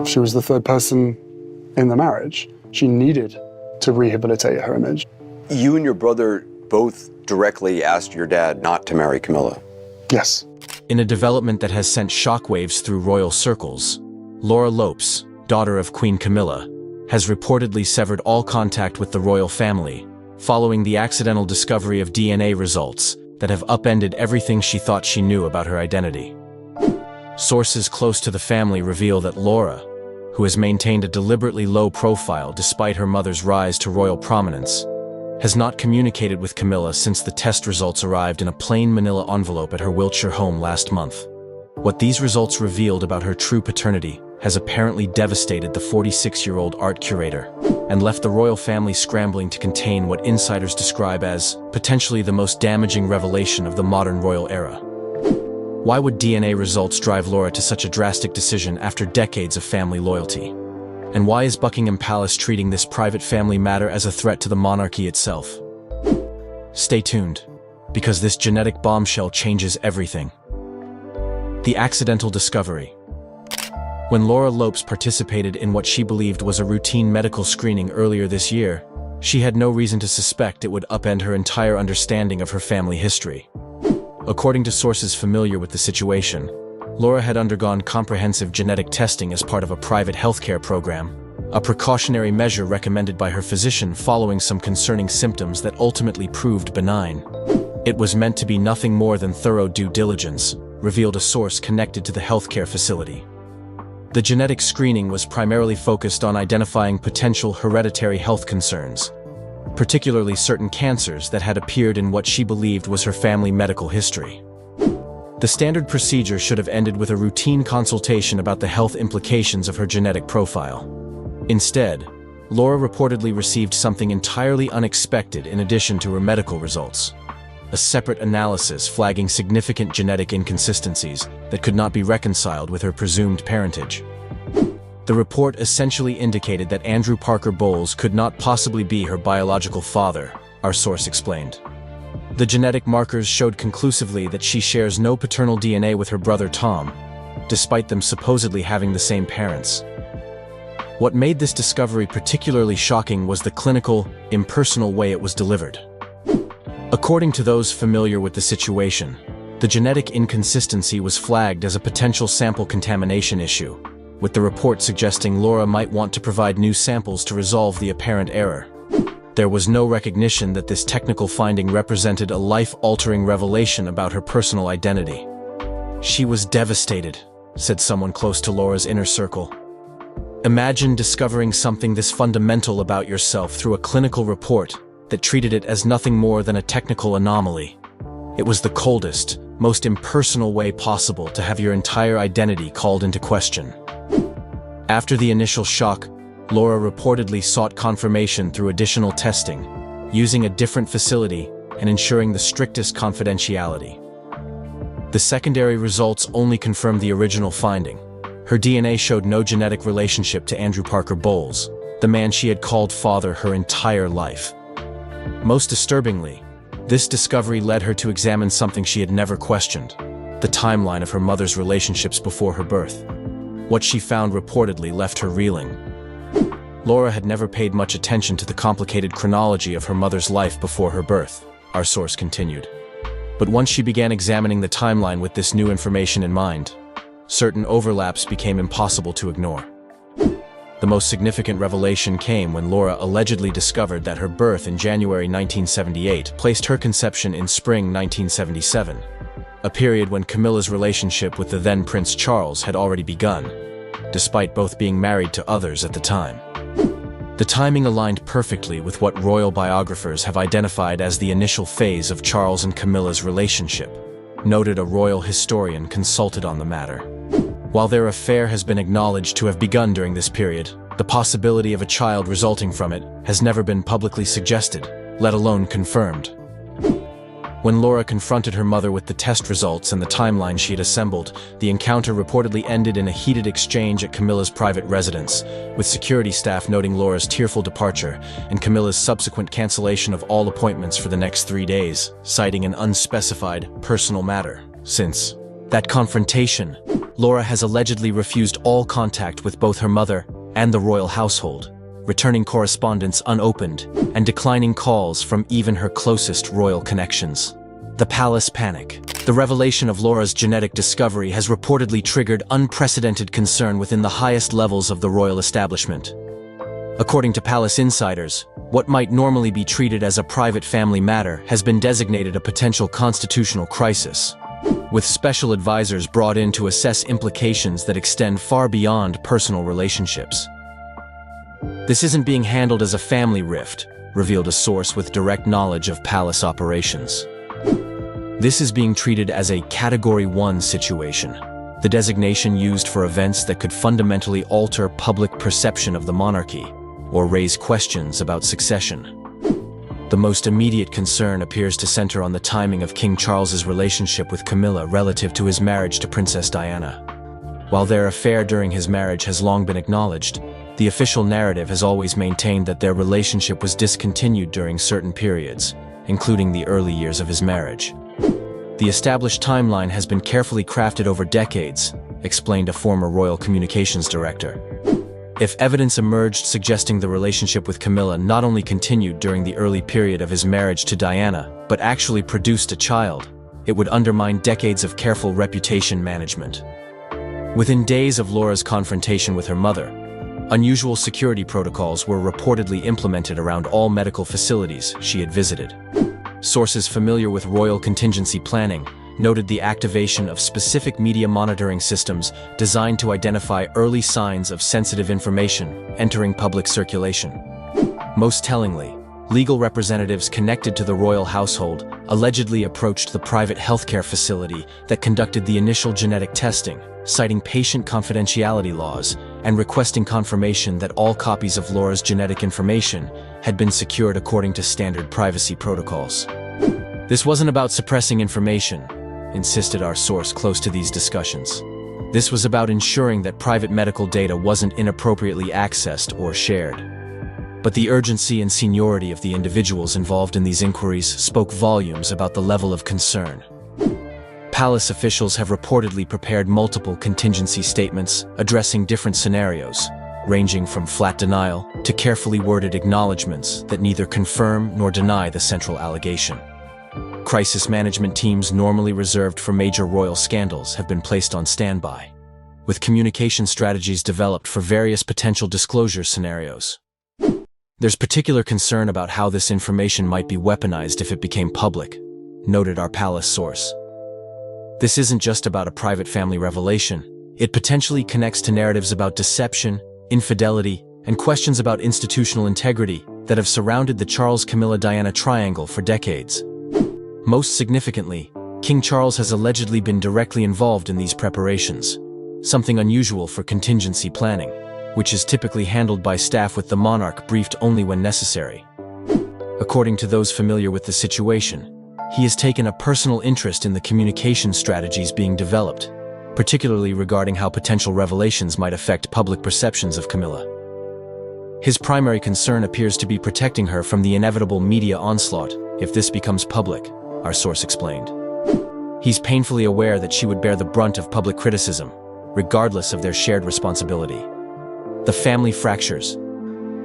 She was the third person in the marriage. She needed to rehabilitate her image. You and your brother both directly asked your dad not to marry Camilla. Yes. In a development that has sent shockwaves through royal circles, Laura Lopes, daughter of Queen Camilla, has reportedly severed all contact with the royal family, following the accidental discovery of DNA results that have upended everything she thought she knew about her identity. Sources close to the family reveal that Laura, who has maintained a deliberately low profile despite her mother's rise to royal prominence, has not communicated with Camilla since the test results arrived in a plain manila envelope at her Wiltshire home last month. What these results revealed about her true paternity has apparently devastated the 46-year-old art curator and left the royal family scrambling to contain what insiders describe as potentially the most damaging revelation of the modern royal era. Why would DNA results drive Laura to such a drastic decision after decades of family loyalty? And why is Buckingham Palace treating this private family matter as a threat to the monarchy itself? Stay tuned, because this genetic bombshell changes everything. The accidental discovery. When Laura Lopes participated in what she believed was a routine medical screening earlier this year, she had no reason to suspect it would upend her entire understanding of her family history. According to sources familiar with the situation, Laura had undergone comprehensive genetic testing as part of a private healthcare program, a precautionary measure recommended by her physician following some concerning symptoms that ultimately proved benign. It was meant to be nothing more than thorough due diligence, revealed a source connected to the healthcare facility. The genetic screening was primarily focused on identifying potential hereditary health concerns, particularly certain cancers that had appeared in what she believed was her family medical history. The standard procedure should have ended with a routine consultation about the health implications of her genetic profile. Instead, Laura reportedly received something entirely unexpected in addition to her medical results: a separate analysis flagging significant genetic inconsistencies that could not be reconciled with her presumed parentage. The report essentially indicated that Andrew Parker Bowles could not possibly be her biological father, our source explained. The genetic markers showed conclusively that she shares no paternal DNA with her brother Tom, despite them supposedly having the same parents. What made this discovery particularly shocking was the clinical, impersonal way it was delivered. According to those familiar with the situation, the genetic inconsistency was flagged as a potential sample contamination issue, with the report suggesting Laura might want to provide new samples to resolve the apparent error. There was no recognition that this technical finding represented a life-altering revelation about her personal identity. She was devastated, said someone close to Laura's inner circle. Imagine discovering something this fundamental about yourself through a clinical report that treated it as nothing more than a technical anomaly. It was the coldest, most impersonal way possible to have your entire identity called into question. After the initial shock, Laura reportedly sought confirmation through additional testing, using a different facility and ensuring the strictest confidentiality. The secondary results only confirmed the original finding. Her DNA showed no genetic relationship to Andrew Parker Bowles, the man she had called father her entire life. Most disturbingly, this discovery led her to examine something she had never questioned: the timeline of her mother's relationships before her birth. What she found reportedly left her reeling. Laura had never paid much attention to the complicated chronology of her mother's life before her birth, our source continued. But once she began examining the timeline with this new information in mind, certain overlaps became impossible to ignore. The most significant revelation came when Laura allegedly discovered that her birth in January 1978 placed her conception in spring 1977, a period when Camilla's relationship with the then Prince Charles had already begun, despite both being married to others at the time. The timing aligned perfectly with what royal biographers have identified as the initial phase of Charles and Camilla's relationship, noted a royal historian consulted on the matter. While their affair has been acknowledged to have begun during this period, the possibility of a child resulting from it has never been publicly suggested, let alone confirmed. When Laura confronted her mother with the test results and the timeline she had assembled, the encounter reportedly ended in a heated exchange at Camilla's private residence, with security staff noting Laura's tearful departure and Camilla's subsequent cancellation of all appointments for the next 3 days, citing an unspecified personal matter. Since that confrontation, Laura has allegedly refused all contact with both her mother and the royal household, returning correspondence unopened and declining calls from even her closest royal connections. The palace panic. The revelation of Laura's genetic discovery has reportedly triggered unprecedented concern within the highest levels of the royal establishment. According to palace insiders, what might normally be treated as a private family matter has been designated a potential constitutional crisis, with special advisors brought in to assess implications that extend far beyond personal relationships. This isn't being handled as a family rift, revealed a source with direct knowledge of palace operations. This is being treated as a Category 1 situation, the designation used for events that could fundamentally alter public perception of the monarchy or raise questions about succession. The most immediate concern appears to center on the timing of King Charles's relationship with Camilla relative to his marriage to Princess Diana. While their affair during his marriage has long been acknowledged, the official narrative has always maintained that their relationship was discontinued during certain periods, including the early years of his marriage. The established timeline has been carefully crafted over decades, explained a former royal communications director. If evidence emerged suggesting the relationship with Camilla not only continued during the early period of his marriage to Diana, but actually produced a child, it would undermine decades of careful reputation management. Within days of Laura's confrontation with her mother, unusual security protocols were reportedly implemented around all medical facilities she had visited. Sources familiar with royal contingency planning noted the activation of specific media monitoring systems designed to identify early signs of sensitive information entering public circulation. Most tellingly, legal representatives connected to the royal household allegedly approached the private healthcare facility that conducted the initial genetic testing, citing patient confidentiality laws and requesting confirmation that all copies of Laura's genetic information had been secured according to standard privacy protocols. This wasn't about suppressing information, insisted our source close to these discussions. This was about ensuring that private medical data wasn't inappropriately accessed or shared. But the urgency and seniority of the individuals involved in these inquiries spoke volumes about the level of concern. Palace officials have reportedly prepared multiple contingency statements addressing different scenarios, ranging from flat denial to carefully worded acknowledgments that neither confirm nor deny the central allegation. Crisis management teams normally reserved for major royal scandals have been placed on standby, with communication strategies developed for various potential disclosure scenarios. There's particular concern about how this information might be weaponized if it became public, noted our palace source. This isn't just about a private family revelation. It potentially connects to narratives about deception, infidelity, and questions about institutional integrity that have surrounded the Charles-Camilla-Diana triangle for decades. Most significantly, King Charles has allegedly been directly involved in these preparations, something unusual for contingency planning, which is typically handled by staff with the monarch briefed only when necessary. According to those familiar with the situation, he has taken a personal interest in the communication strategies being developed, particularly regarding how potential revelations might affect public perceptions of Camilla. His primary concern appears to be protecting her from the inevitable media onslaught if this becomes public, our source explained. He's painfully aware that she would bear the brunt of public criticism, regardless of their shared responsibility. The family fractures.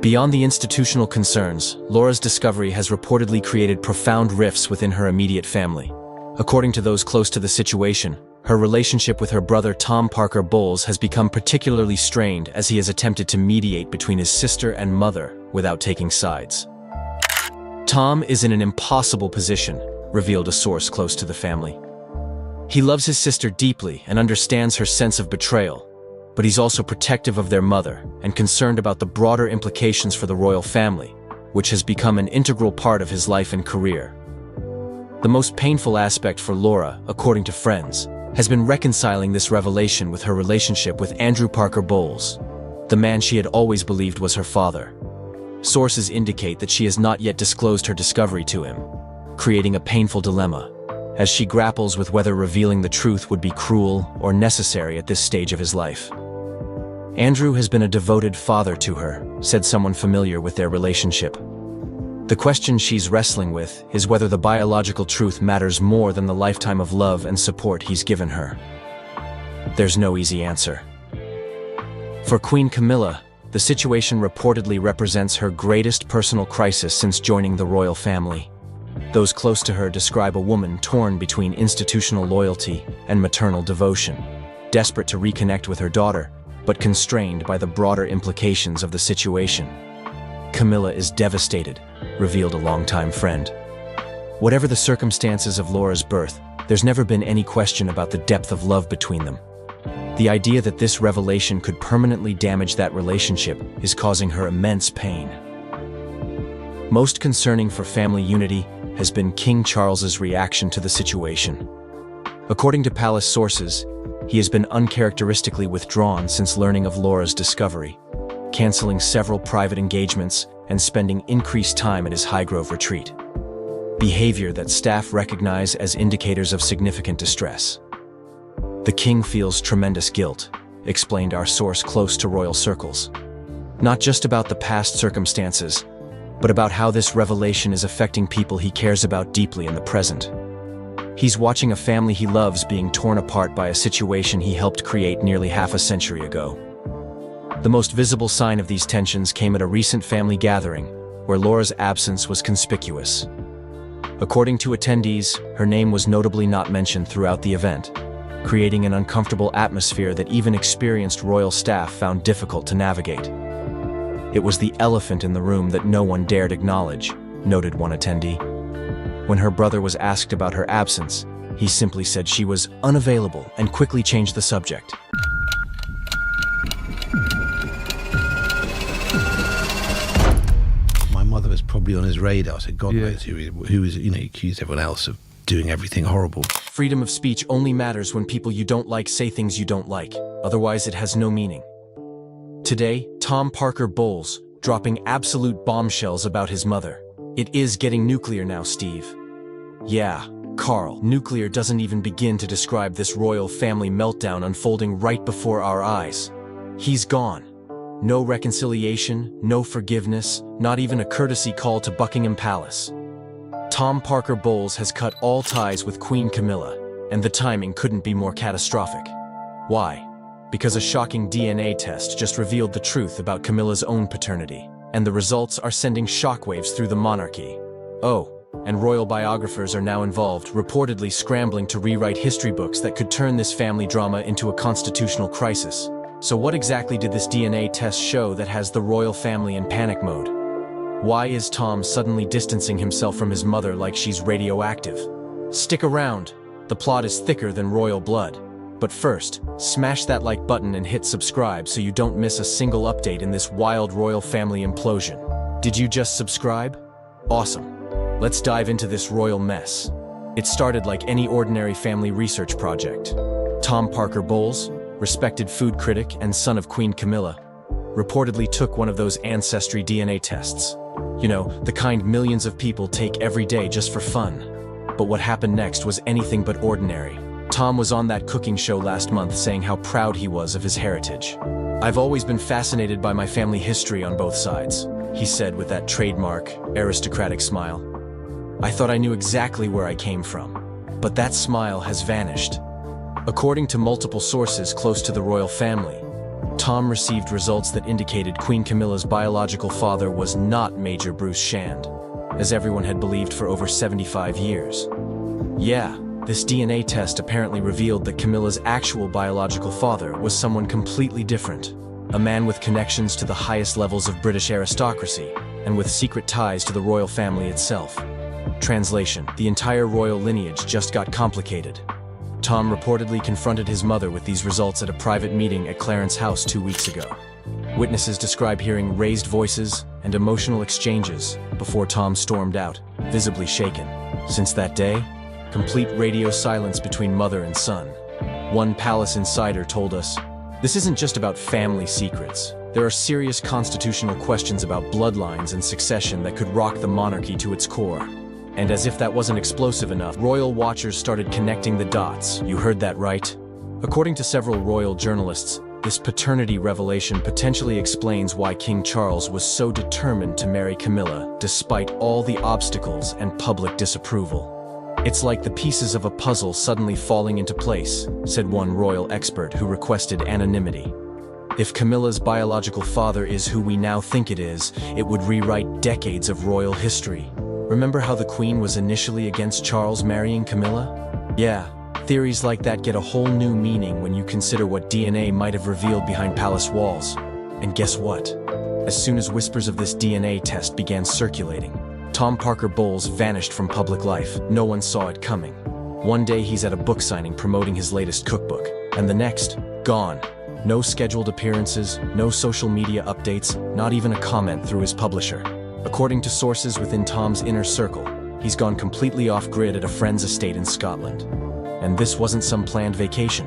Beyond the institutional concerns, Laura's discovery has reportedly created profound rifts within her immediate family. According to those close to the situation, her relationship with her brother Tom Parker Bowles has become particularly strained as he has attempted to mediate between his sister and mother without taking sides. Tom is in an impossible position, revealed a source close to the family. He loves his sister deeply and understands her sense of betrayal, but he's also protective of their mother and concerned about the broader implications for the royal family, which has become an integral part of his life and career. The most painful aspect for Laura, according to friends, has been reconciling this revelation with her relationship with Andrew Parker Bowles, the man she had always believed was her father. Sources indicate that she has not yet disclosed her discovery to him, creating a painful dilemma, as she grapples with whether revealing the truth would be cruel or necessary at this stage of his life. Andrew has been a devoted father to her, said someone familiar with their relationship. The question she's wrestling with is whether the biological truth matters more than the lifetime of love and support he's given her. There's no easy answer. For Queen Camilla, the situation reportedly represents her greatest personal crisis since joining the royal family. Those close to her describe a woman torn between institutional loyalty and maternal devotion, desperate to reconnect with her daughter, but constrained by the broader implications of the situation. Camilla is devastated, revealed a longtime friend. Whatever the circumstances of Laura's birth, there's never been any question about the depth of love between them. The idea that this revelation could permanently damage that relationship is causing her immense pain. Most concerning for family unity has been King Charles's reaction to the situation. According to palace sources, he has been uncharacteristically withdrawn since learning of Laura's discovery, canceling several private engagements and spending increased time at his Highgrove retreat. Behavior that staff recognize as indicators of significant distress. The king feels tremendous guilt, explained our source close to royal circles. Not just about the past circumstances, but about how this revelation is affecting people he cares about deeply in the present. He's watching a family he loves being torn apart by a situation he helped create nearly half a century ago. The most visible sign of these tensions came at a recent family gathering, where Laura's absence was conspicuous. According to attendees, her name was notably not mentioned throughout the event, creating an uncomfortable atmosphere that even experienced royal staff found difficult to navigate. It was the elephant in the room that no one dared acknowledge, noted one attendee. When her brother was asked about her absence, he simply said she was unavailable and quickly changed the subject. My mother was probably on his radar, so God knows who was, accused everyone else of doing everything horrible. Freedom of speech only matters when people you don't like say things you don't like. Otherwise, it has no meaning. Today, Tom Parker Bowles, dropping absolute bombshells about his mother. It is getting nuclear now, Steve. Yeah, Carl, nuclear doesn't even begin to describe this royal family meltdown unfolding right before our eyes. He's gone. No reconciliation, no forgiveness, not even a courtesy call to Buckingham Palace. Tom Parker Bowles has cut all ties with Queen Camilla, and the timing couldn't be more catastrophic. Why? Because a shocking DNA test just revealed the truth about Camilla's own paternity, and the results are sending shockwaves through the monarchy. Oh, and royal biographers are now involved, reportedly scrambling to rewrite history books that could turn this family drama into a constitutional crisis. So what exactly did this DNA test show that has the royal family in panic mode? Why is Tom suddenly distancing himself from his mother like she's radioactive? Stick around. The plot is thicker than royal blood. But first, smash that like button and hit subscribe so you don't miss a single update in this wild royal family implosion. Did you just subscribe? Awesome. Let's dive into this royal mess. It started like any ordinary family research project. Tom Parker Bowles, respected food critic and son of Queen Camilla, reportedly took one of those ancestry DNA tests. The kind millions of people take every day just for fun. But what happened next was anything but ordinary. Tom was on that cooking show last month saying how proud he was of his heritage. "I've always been fascinated by my family history on both sides," he said with that trademark, aristocratic smile. "I thought I knew exactly where I came from. But that smile has vanished." According to multiple sources close to the royal family, Tom received results that indicated Queen Camilla's biological father was not Major Bruce Shand, as everyone had believed for over 75 years. Yeah, this DNA test apparently revealed that Camilla's actual biological father was someone completely different, a man with connections to the highest levels of British aristocracy, and with secret ties to the royal family itself. Translation: the entire royal lineage just got complicated. Tom reportedly confronted his mother with these results at a private meeting at Clarence House 2 weeks ago. Witnesses describe hearing raised voices and emotional exchanges before Tom stormed out, visibly shaken. Since that day, complete radio silence between mother and son. One palace insider told us, "This isn't just about family secrets. There are serious constitutional questions about bloodlines and succession that could rock the monarchy to its core." And as if that wasn't explosive enough, royal watchers started connecting the dots. You heard that right? According to several royal journalists, this paternity revelation potentially explains why King Charles was so determined to marry Camilla, despite all the obstacles and public disapproval. It's like the pieces of a puzzle suddenly falling into place, said one royal expert who requested anonymity. If Camilla's biological father is who we now think it would rewrite decades of royal history. Remember how the Queen was initially against Charles marrying Camilla? Yeah, theories like that get a whole new meaning when you consider what DNA might have revealed behind palace walls. And guess what? As soon as whispers of this DNA test began circulating, Tom Parker Bowles vanished from public life. No one saw it coming. One day he's at a book signing promoting his latest cookbook, and the next, gone. No scheduled appearances, no social media updates, not even a comment through his publisher. According to sources within Tom's inner circle, he's gone completely off-grid at a friend's estate in Scotland. And this wasn't some planned vacation.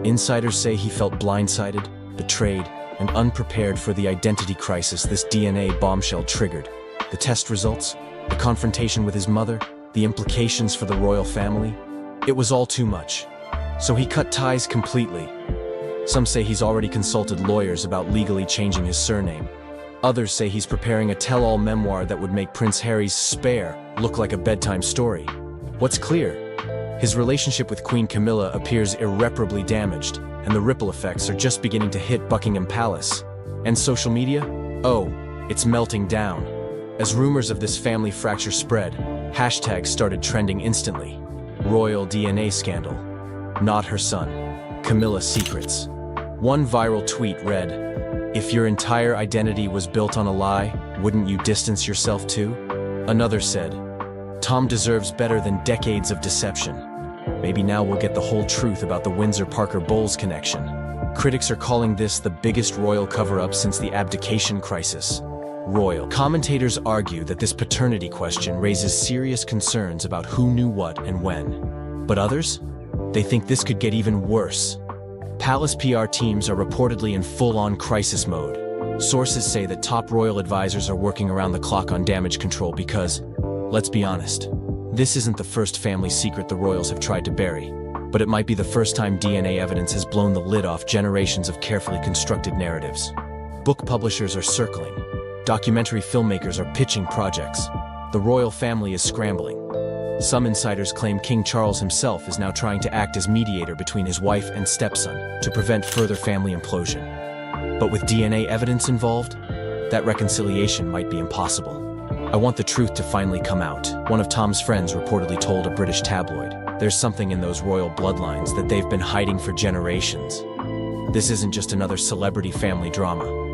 Insiders say he felt blindsided, betrayed, and unprepared for the identity crisis this DNA bombshell triggered. The test results, the confrontation with his mother, the implications for the royal family. It was all too much. So he cut ties completely. Some say he's already consulted lawyers about legally changing his surname. Others say he's preparing a tell-all memoir that would make Prince Harry's Spare look like a bedtime story. What's clear? His relationship with Queen Camilla appears irreparably damaged, and the ripple effects are just beginning to hit Buckingham Palace. And social media? Oh, it's melting down. As rumors of this family fracture spread, hashtags started trending instantly. Royal DNA scandal. Not her son. Camilla secrets. One viral tweet read, "If your entire identity was built on a lie, wouldn't you distance yourself too?" Another said, "Tom deserves better than decades of deception. Maybe now we'll get the whole truth about the Windsor-Parker Bowles connection." Critics are calling this the biggest royal cover-up since the abdication crisis. Royal commentators argue that this paternity question raises serious concerns about who knew what and when. But others? They think this could get even worse. Palace PR teams are reportedly in full-on crisis mode. Sources say that top royal advisors are working around the clock on damage control because, let's be honest, this isn't the first family secret the royals have tried to bury, but it might be the first time DNA evidence has blown the lid off generations of carefully constructed narratives. Book publishers are circling. Documentary filmmakers are pitching projects. The royal family is scrambling. Some insiders claim King Charles himself is now trying to act as mediator between his wife and stepson to prevent further family implosion. But with DNA evidence involved, that reconciliation might be impossible. "I want the truth to finally come out," one of Tom's friends reportedly told a British tabloid. "There's something in those royal bloodlines that they've been hiding for generations. This isn't just another celebrity family drama.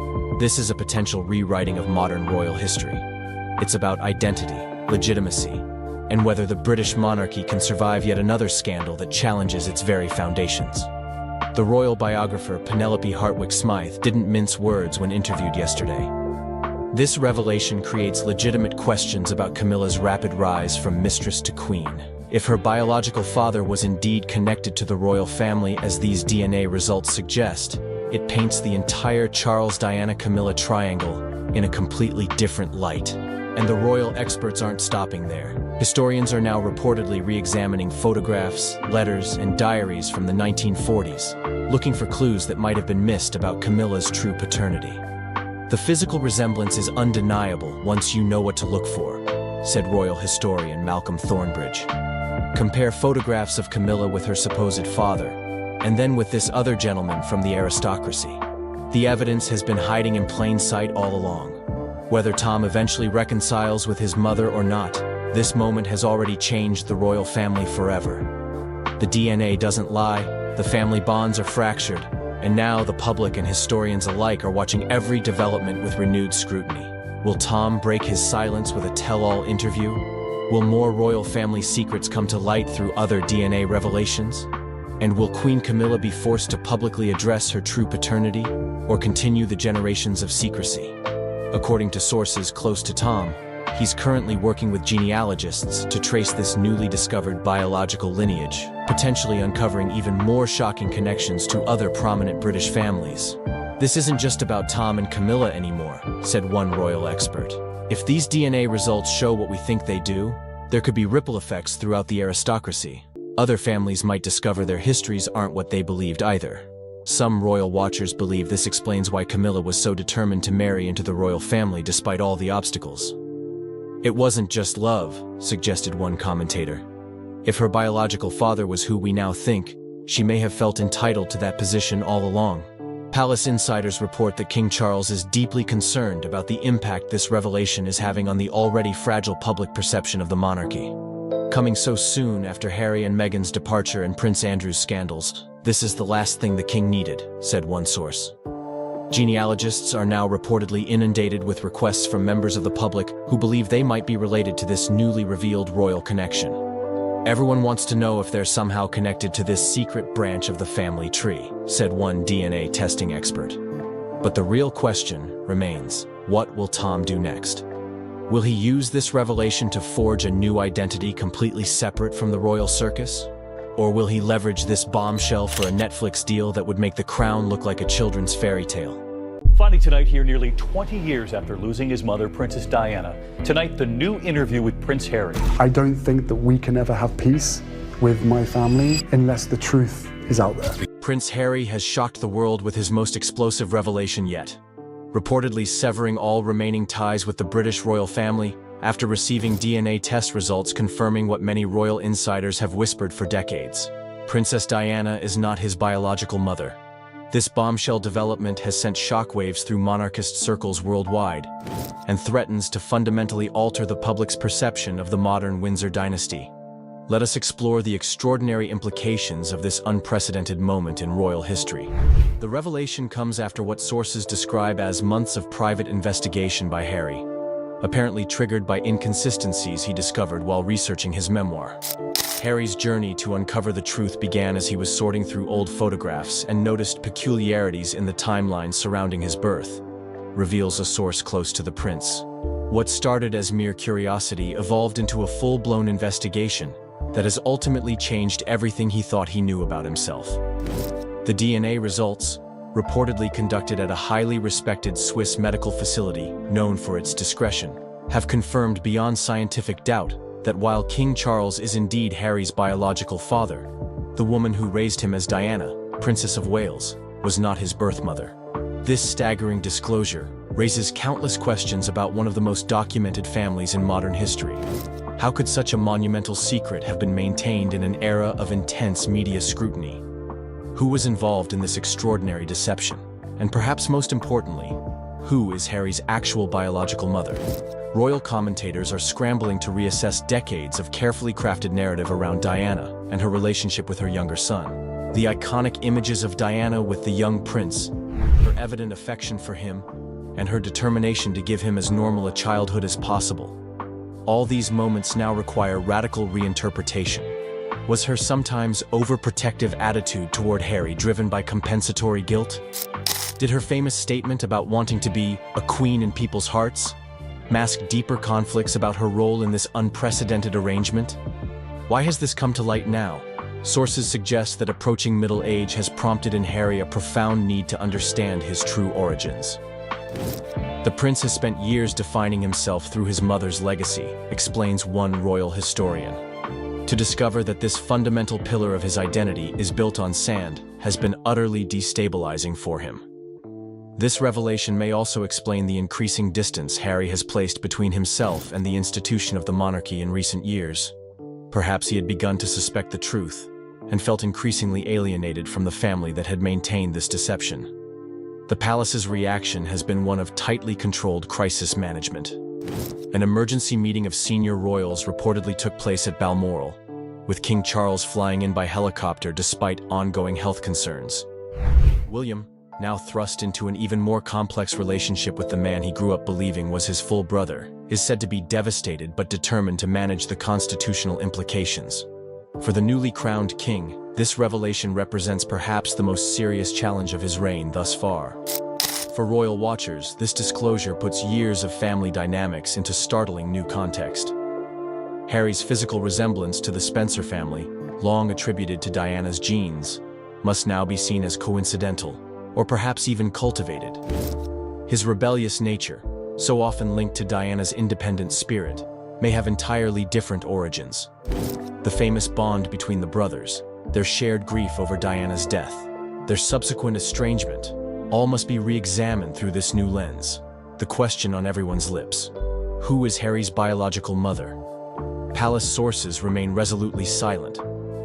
This is a potential rewriting of modern royal history. It's about identity, legitimacy, and whether the British monarchy can survive yet another scandal that challenges its very foundations." The royal biographer Penelope Hartwick-Smythe didn't mince words when interviewed yesterday. This revelation creates legitimate questions about Camilla's rapid rise from mistress to queen. If her biological father was indeed connected to the royal family as these DNA results suggest, it paints the entire Charles-Diana-Camilla triangle in a completely different light. And the royal experts aren't stopping there. Historians are now reportedly re-examining photographs, letters, and diaries from the 1940s, looking for clues that might have been missed about Camilla's true paternity. "The physical resemblance is undeniable once you know what to look for," said royal historian Malcolm Thornbridge. "Compare photographs of Camilla with her supposed father, and then with this other gentleman from the aristocracy. The evidence has been hiding in plain sight all along. Whether Tom eventually reconciles with his mother or not, this moment has already changed the royal family forever. The DNA doesn't lie, the family bonds are fractured, and now the public and historians alike are watching every development with renewed scrutiny. Will Tom break his silence with a tell-all interview? Will more royal family secrets come to light through other DNA revelations? And will Queen Camilla be forced to publicly address her true paternity, or continue the generations of secrecy? According to sources close to Tom, he's currently working with genealogists to trace this newly discovered biological lineage, potentially uncovering even more shocking connections to other prominent British families. "This isn't just about Tom and Camilla anymore," said one royal expert. "If these DNA results show what we think they do, there could be ripple effects throughout the aristocracy. Other families might discover their histories aren't what they believed either." Some royal watchers believe this explains why Camilla was so determined to marry into the royal family despite all the obstacles. "It wasn't just love," suggested one commentator. If her biological father was who we now think, she may have felt entitled to that position all along. Palace insiders report that King Charles is deeply concerned about the impact this revelation is having on the already fragile public perception of the monarchy. Coming so soon after Harry and Meghan's departure and Prince Andrew's scandals, this is the last thing the king needed, said one source. Genealogists are now reportedly inundated with requests from members of the public who believe they might be related to this newly revealed royal connection. Everyone wants to know if they're somehow connected to this secret branch of the family tree, said one DNA testing expert. But the real question remains, what will Tom do next? Will he use this revelation to forge a new identity completely separate from the royal circus? Or will he leverage this bombshell for a Netflix deal that would make the crown look like a children's fairy tale? Finally tonight, here nearly 20 years after losing his mother, Princess Diana. Tonight, the new interview with Prince Harry. I don't think that we can ever have peace with my family unless the truth is out there. Prince Harry has shocked the world with his most explosive revelation yet, reportedly severing all remaining ties with the British royal family after receiving DNA test results confirming what many royal insiders have whispered for decades. Princess Diana is not his biological mother. This bombshell development has sent shockwaves through monarchist circles worldwide and threatens to fundamentally alter the public's perception of the modern Windsor dynasty. Let us explore the extraordinary implications of this unprecedented moment in royal history. The revelation comes after what sources describe as months of private investigation by Harry, apparently triggered by inconsistencies he discovered while researching his memoir. Harry's journey to uncover the truth began as he was sorting through old photographs and noticed peculiarities in the timeline surrounding his birth, reveals a source close to the prince. What started as mere curiosity evolved into a full-blown investigation that has ultimately changed everything he thought he knew about himself. The DNA results, reportedly conducted at a highly respected Swiss medical facility known for its discretion, have confirmed beyond scientific doubt that while King Charles is indeed Harry's biological father, the woman who raised him as Diana, Princess of Wales, was not his birth mother. This staggering disclosure raises countless questions about one of the most documented families in modern history. How could such a monumental secret have been maintained in an era of intense media scrutiny? Who was involved in this extraordinary deception? And perhaps most importantly, who is Harry's actual biological mother? Royal commentators are scrambling to reassess decades of carefully crafted narrative around Diana and her relationship with her younger son. The iconic images of Diana with the young prince, her evident affection for him, and her determination to give him as normal a childhood as possible. All these moments now require radical reinterpretation. Was her sometimes overprotective attitude toward Harry driven by compensatory guilt? Did her famous statement about wanting to be a queen in people's hearts mask deeper conflicts about her role in this unprecedented arrangement? Why has this come to light now? Sources suggest that approaching middle age has prompted in Harry a profound need to understand his true origins. The prince has spent years defining himself through his mother's legacy, explains one royal historian. To discover that this fundamental pillar of his identity is built on sand has been utterly destabilizing for him. This revelation may also explain the increasing distance Harry has placed between himself and the institution of the monarchy in recent years. Perhaps he had begun to suspect the truth and felt increasingly alienated from the family that had maintained this deception. The palace's reaction has been one of tightly controlled crisis management. An emergency meeting of senior royals reportedly took place at Balmoral, with King Charles flying in by helicopter despite ongoing health concerns. William, now thrust into an even more complex relationship with the man he grew up believing was his full brother, is said to be devastated but determined to manage the constitutional implications. For the newly crowned king, this revelation represents perhaps the most serious challenge of his reign thus far. For royal watchers, this disclosure puts years of family dynamics into startling new context. Harry's physical resemblance to the Spencer family, long attributed to Diana's genes, must now be seen as coincidental, or perhaps even cultivated. His rebellious nature, so often linked to Diana's independent spirit, may have entirely different origins. The famous bond between the brothers, their shared grief over Diana's death, their subsequent estrangement, all must be re-examined through this new lens. The question on everyone's lips: who is Harry's biological mother? palace sources remain resolutely silent,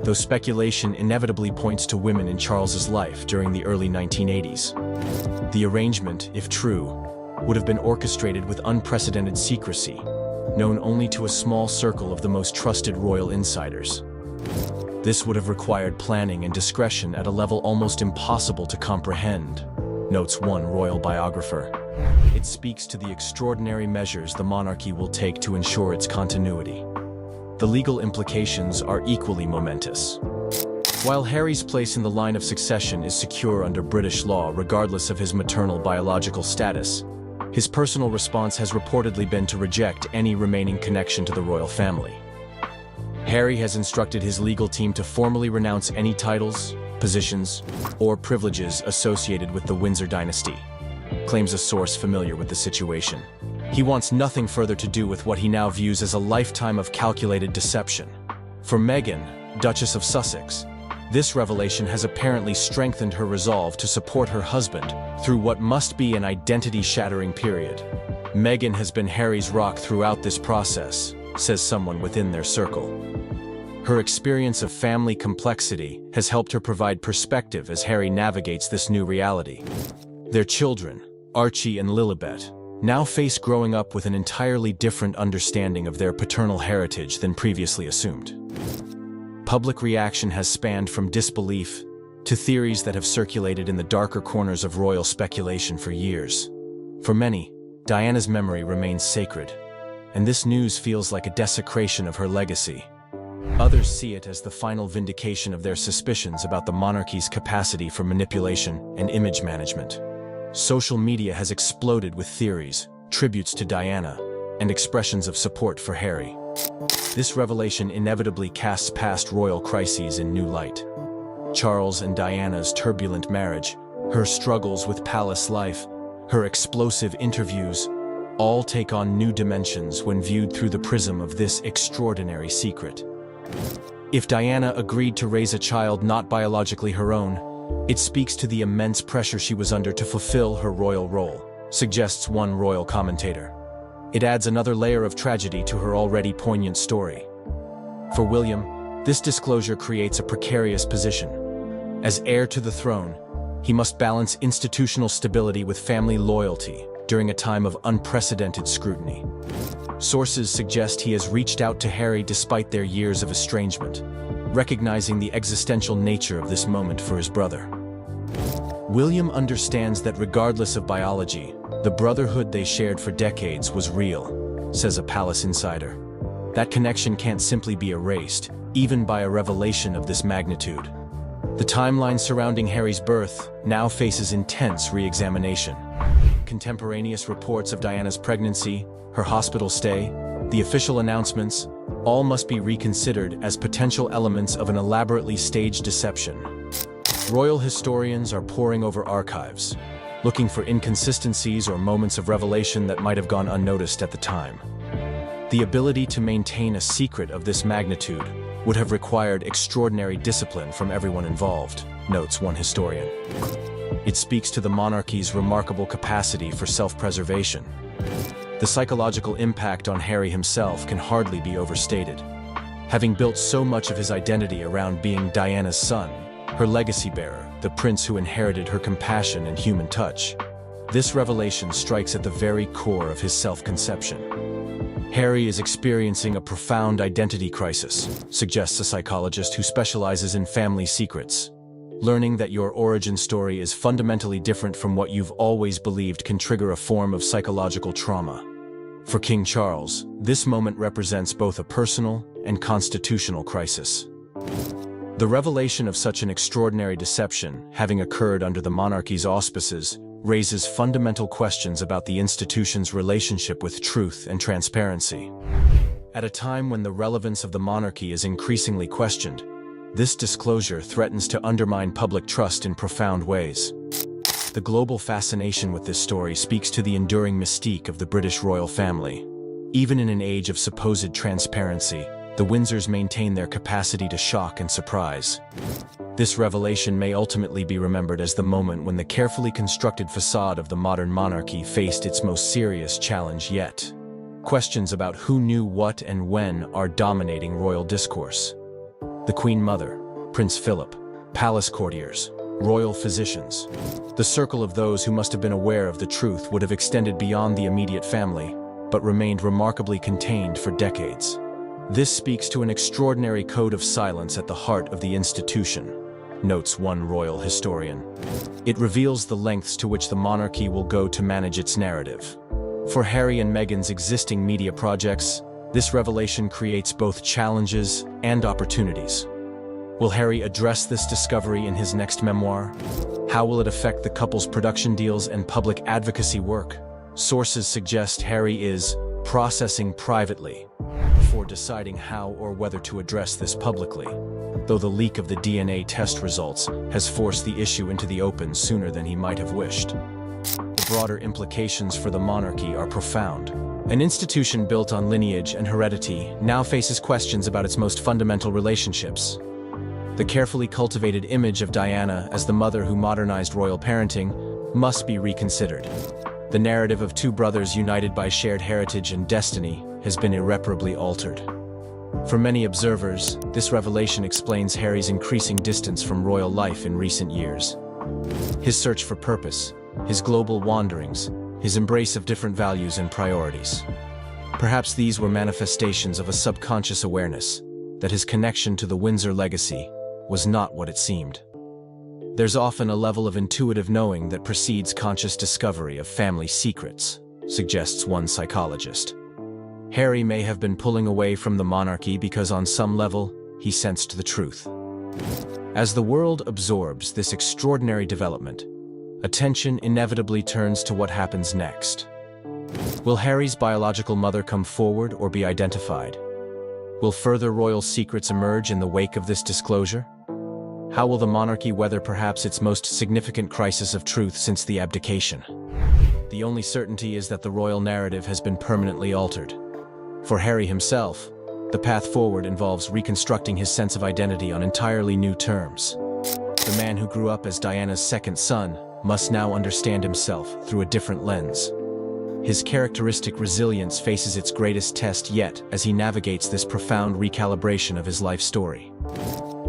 though speculation inevitably points to women in Charles's life during the early 1980s. The arrangement, if true, would have been orchestrated with unprecedented secrecy, known only to a small circle of the most trusted royal insiders. This would have required planning and discretion at a level almost impossible to comprehend, notes one royal biographer. It speaks to the extraordinary measures the monarchy will take to ensure its continuity. The legal implications are equally momentous. While Harry's place in the line of succession is secure under British law regardless of his maternal biological status, his personal response has reportedly been to reject any remaining connection to the royal family. Harry has instructed his legal team to formally renounce any titles, positions, or privileges associated with the Windsor dynasty, claims a source familiar with the situation. He wants nothing further to do with what he now views as a lifetime of calculated deception. For Meghan, Duchess of Sussex, this revelation has apparently strengthened her resolve to support her husband through what must be an identity-shattering period. Meghan has been Harry's rock throughout this process, says someone within their circle. Her experience of family complexity has helped her provide perspective as Harry navigates this new reality. Their children, Archie and Lilibet, now face growing up with an entirely different understanding of their paternal heritage than previously assumed. Public reaction has spanned from disbelief to theories that have circulated in the darker corners of royal speculation for years. For many, Diana's memory remains sacred, and this news feels like a desecration of her legacy. Others see it as the final vindication of their suspicions about the monarchy's capacity for manipulation and image management. Social media has exploded with theories, tributes to Diana, and expressions of support for Harry. This revelation inevitably casts past royal crises in new light. Charles and Diana's turbulent marriage, her struggles with palace life, her explosive interviews, all take on new dimensions when viewed through the prism of this extraordinary secret. If Diana agreed to raise a child not biologically her own, it speaks to the immense pressure she was under to fulfill her royal role, suggests one royal commentator. It adds another layer of tragedy to her already poignant story. For William, this disclosure creates a precarious position. As heir to the throne, he must balance institutional stability with family loyalty during a time of unprecedented scrutiny. Sources suggest he has reached out to Harry despite their years of estrangement, recognizing the existential nature of this moment for his brother. William understands that regardless of biology, the brotherhood they shared for decades was real, says a palace insider. That connection can't simply be erased, even by a revelation of this magnitude. The timeline surrounding Harry's birth now faces intense re-examination. Contemporaneous reports of Diana's pregnancy, her hospital stay, the official announcements, all must be reconsidered as potential elements of an elaborately staged deception. Royal historians are poring over archives, looking for inconsistencies or moments of revelation that might have gone unnoticed at the time. The ability to maintain a secret of this magnitude would have required extraordinary discipline from everyone involved, notes one historian. It speaks to the monarchy's remarkable capacity for self-preservation. The psychological impact on Harry himself can hardly be overstated. Having built so much of his identity around being Diana's son, her legacy bearer, the prince who inherited her compassion and human touch, this revelation strikes at the very core of his self-conception. Harry is experiencing a profound identity crisis, suggests a psychologist who specializes in family secrets. Learning that your origin story is fundamentally different from what you've always believed can trigger a form of psychological trauma. For King Charles, this moment represents both a personal and constitutional crisis. The revelation of such an extraordinary deception, having occurred under the monarchy's auspices, raises fundamental questions about the institution's relationship with truth and transparency. At a time when the relevance of the monarchy is increasingly questioned, this disclosure threatens to undermine public trust in profound ways. The global fascination with this story speaks to the enduring mystique of the British royal family. Even in an age of supposed transparency, the Windsors maintain their capacity to shock and surprise. This revelation may ultimately be remembered as the moment when the carefully constructed facade of the modern monarchy faced its most serious challenge yet: Questions about who knew what and when are dominating royal discourse. The Queen Mother, Prince Philip, palace courtiers, royal physicians. The circle of those who must have been aware of the truth would have extended beyond the immediate family, but remained remarkably contained for decades. This speaks to an extraordinary code of silence at the heart of the institution, notes one royal historian. It reveals the lengths to which the monarchy will go to manage its narrative. For Harry and Meghan's existing media projects, this revelation creates both challenges and opportunities. Will Harry address this discovery in his next memoir? How will it affect the couple's production deals and public advocacy work? Sources suggest Harry is processing privately before deciding how or whether to address this publicly, though the leak of the DNA test results has forced the issue into the open sooner than he might have wished. The broader implications for the monarchy are profound. An institution built on lineage and heredity now faces questions about its most fundamental relationships. The carefully cultivated image of Diana as the mother who modernized royal parenting must be reconsidered. The narrative of two brothers united by shared heritage and destiny has been irreparably altered. For many observers, this revelation explains Harry's increasing distance from royal life in recent years. His search for purpose, his global wanderings, his embrace of different values and priorities. Perhaps these were manifestations of a subconscious awareness that his connection to the Windsor legacy was not what it seemed. There's often a level of intuitive knowing that precedes conscious discovery of family secrets, suggests one psychologist. Harry may have been pulling away from the monarchy because on some level, he sensed the truth. As the world absorbs this extraordinary development, attention inevitably turns to what happens next. Will Harry's biological mother come forward or be identified? Will further royal secrets emerge in the wake of this disclosure? How will the monarchy weather perhaps its most significant crisis of truth since the abdication? The only certainty is that the royal narrative has been permanently altered. For Harry himself, the path forward involves reconstructing his sense of identity on entirely new terms. The man who grew up as Diana's second son must now understand himself through a different lens. His characteristic resilience faces its greatest test yet as he navigates this profound recalibration of his life story.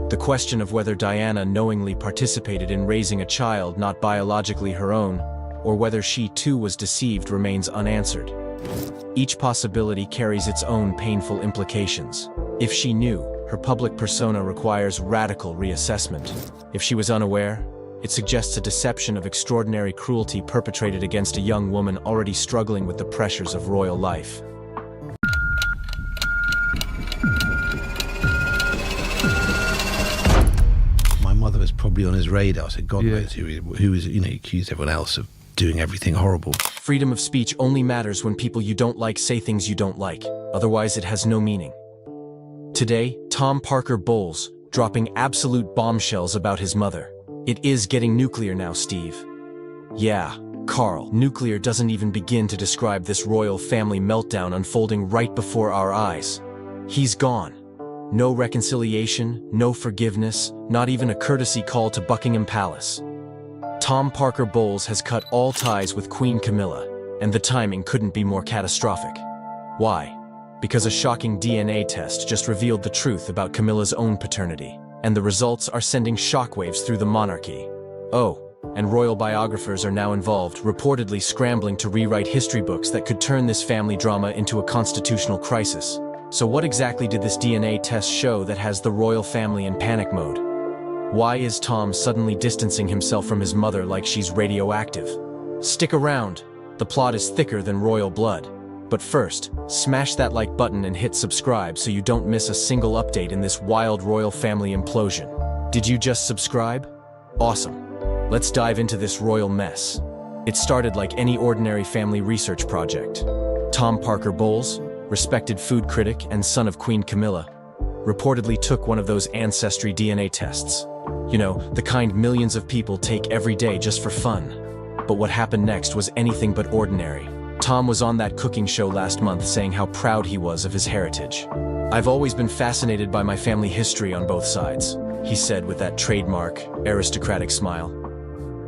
The question of whether Diana knowingly participated in raising a child not biologically her own, or whether she too was deceived, remains unanswered. Each possibility carries its own painful implications. If she knew, her public persona requires radical reassessment. If she was unaware, it suggests a deception of extraordinary cruelty perpetrated against a young woman already struggling with the pressures of royal life. My mother was probably on his radar, so God knows who was, accused everyone else of doing everything horrible. Freedom of speech only matters when people you don't like say things you don't like. Otherwise, it has no meaning. Today, Tom Parker Bowles, dropping absolute bombshells about his mother. It is getting nuclear now, Steve. Yeah, Carl, nuclear doesn't even begin to describe this royal family meltdown unfolding right before our eyes. He's gone. No reconciliation, no forgiveness, not even a courtesy call to Buckingham Palace. Tom Parker Bowles has cut all ties with Queen Camilla, and the timing couldn't be more catastrophic. Why? Because a shocking DNA test just revealed the truth about Camilla's own paternity, and the results are sending shockwaves through the monarchy. Oh, and royal biographers are now involved, reportedly scrambling to rewrite history books that could turn this family drama into a constitutional crisis. So what exactly did this DNA test show that has the royal family in panic mode? Why is Tom suddenly distancing himself from his mother like she's radioactive? Stick around. The plot is thicker than royal blood. But first, smash that like button and hit subscribe so you don't miss a single update in this wild royal family implosion. Did you just subscribe? Awesome. Let's dive into this royal mess. It started like any ordinary family research project. Tom Parker Bowles, respected food critic and son of Queen Camilla, reportedly took one of those ancestry DNA tests. You know, the kind millions of people take every day just for fun. But what happened next was anything but ordinary. Tom was on that cooking show last month saying how proud he was of his heritage. "I've always been fascinated by my family history on both sides," he said with that trademark, aristocratic smile.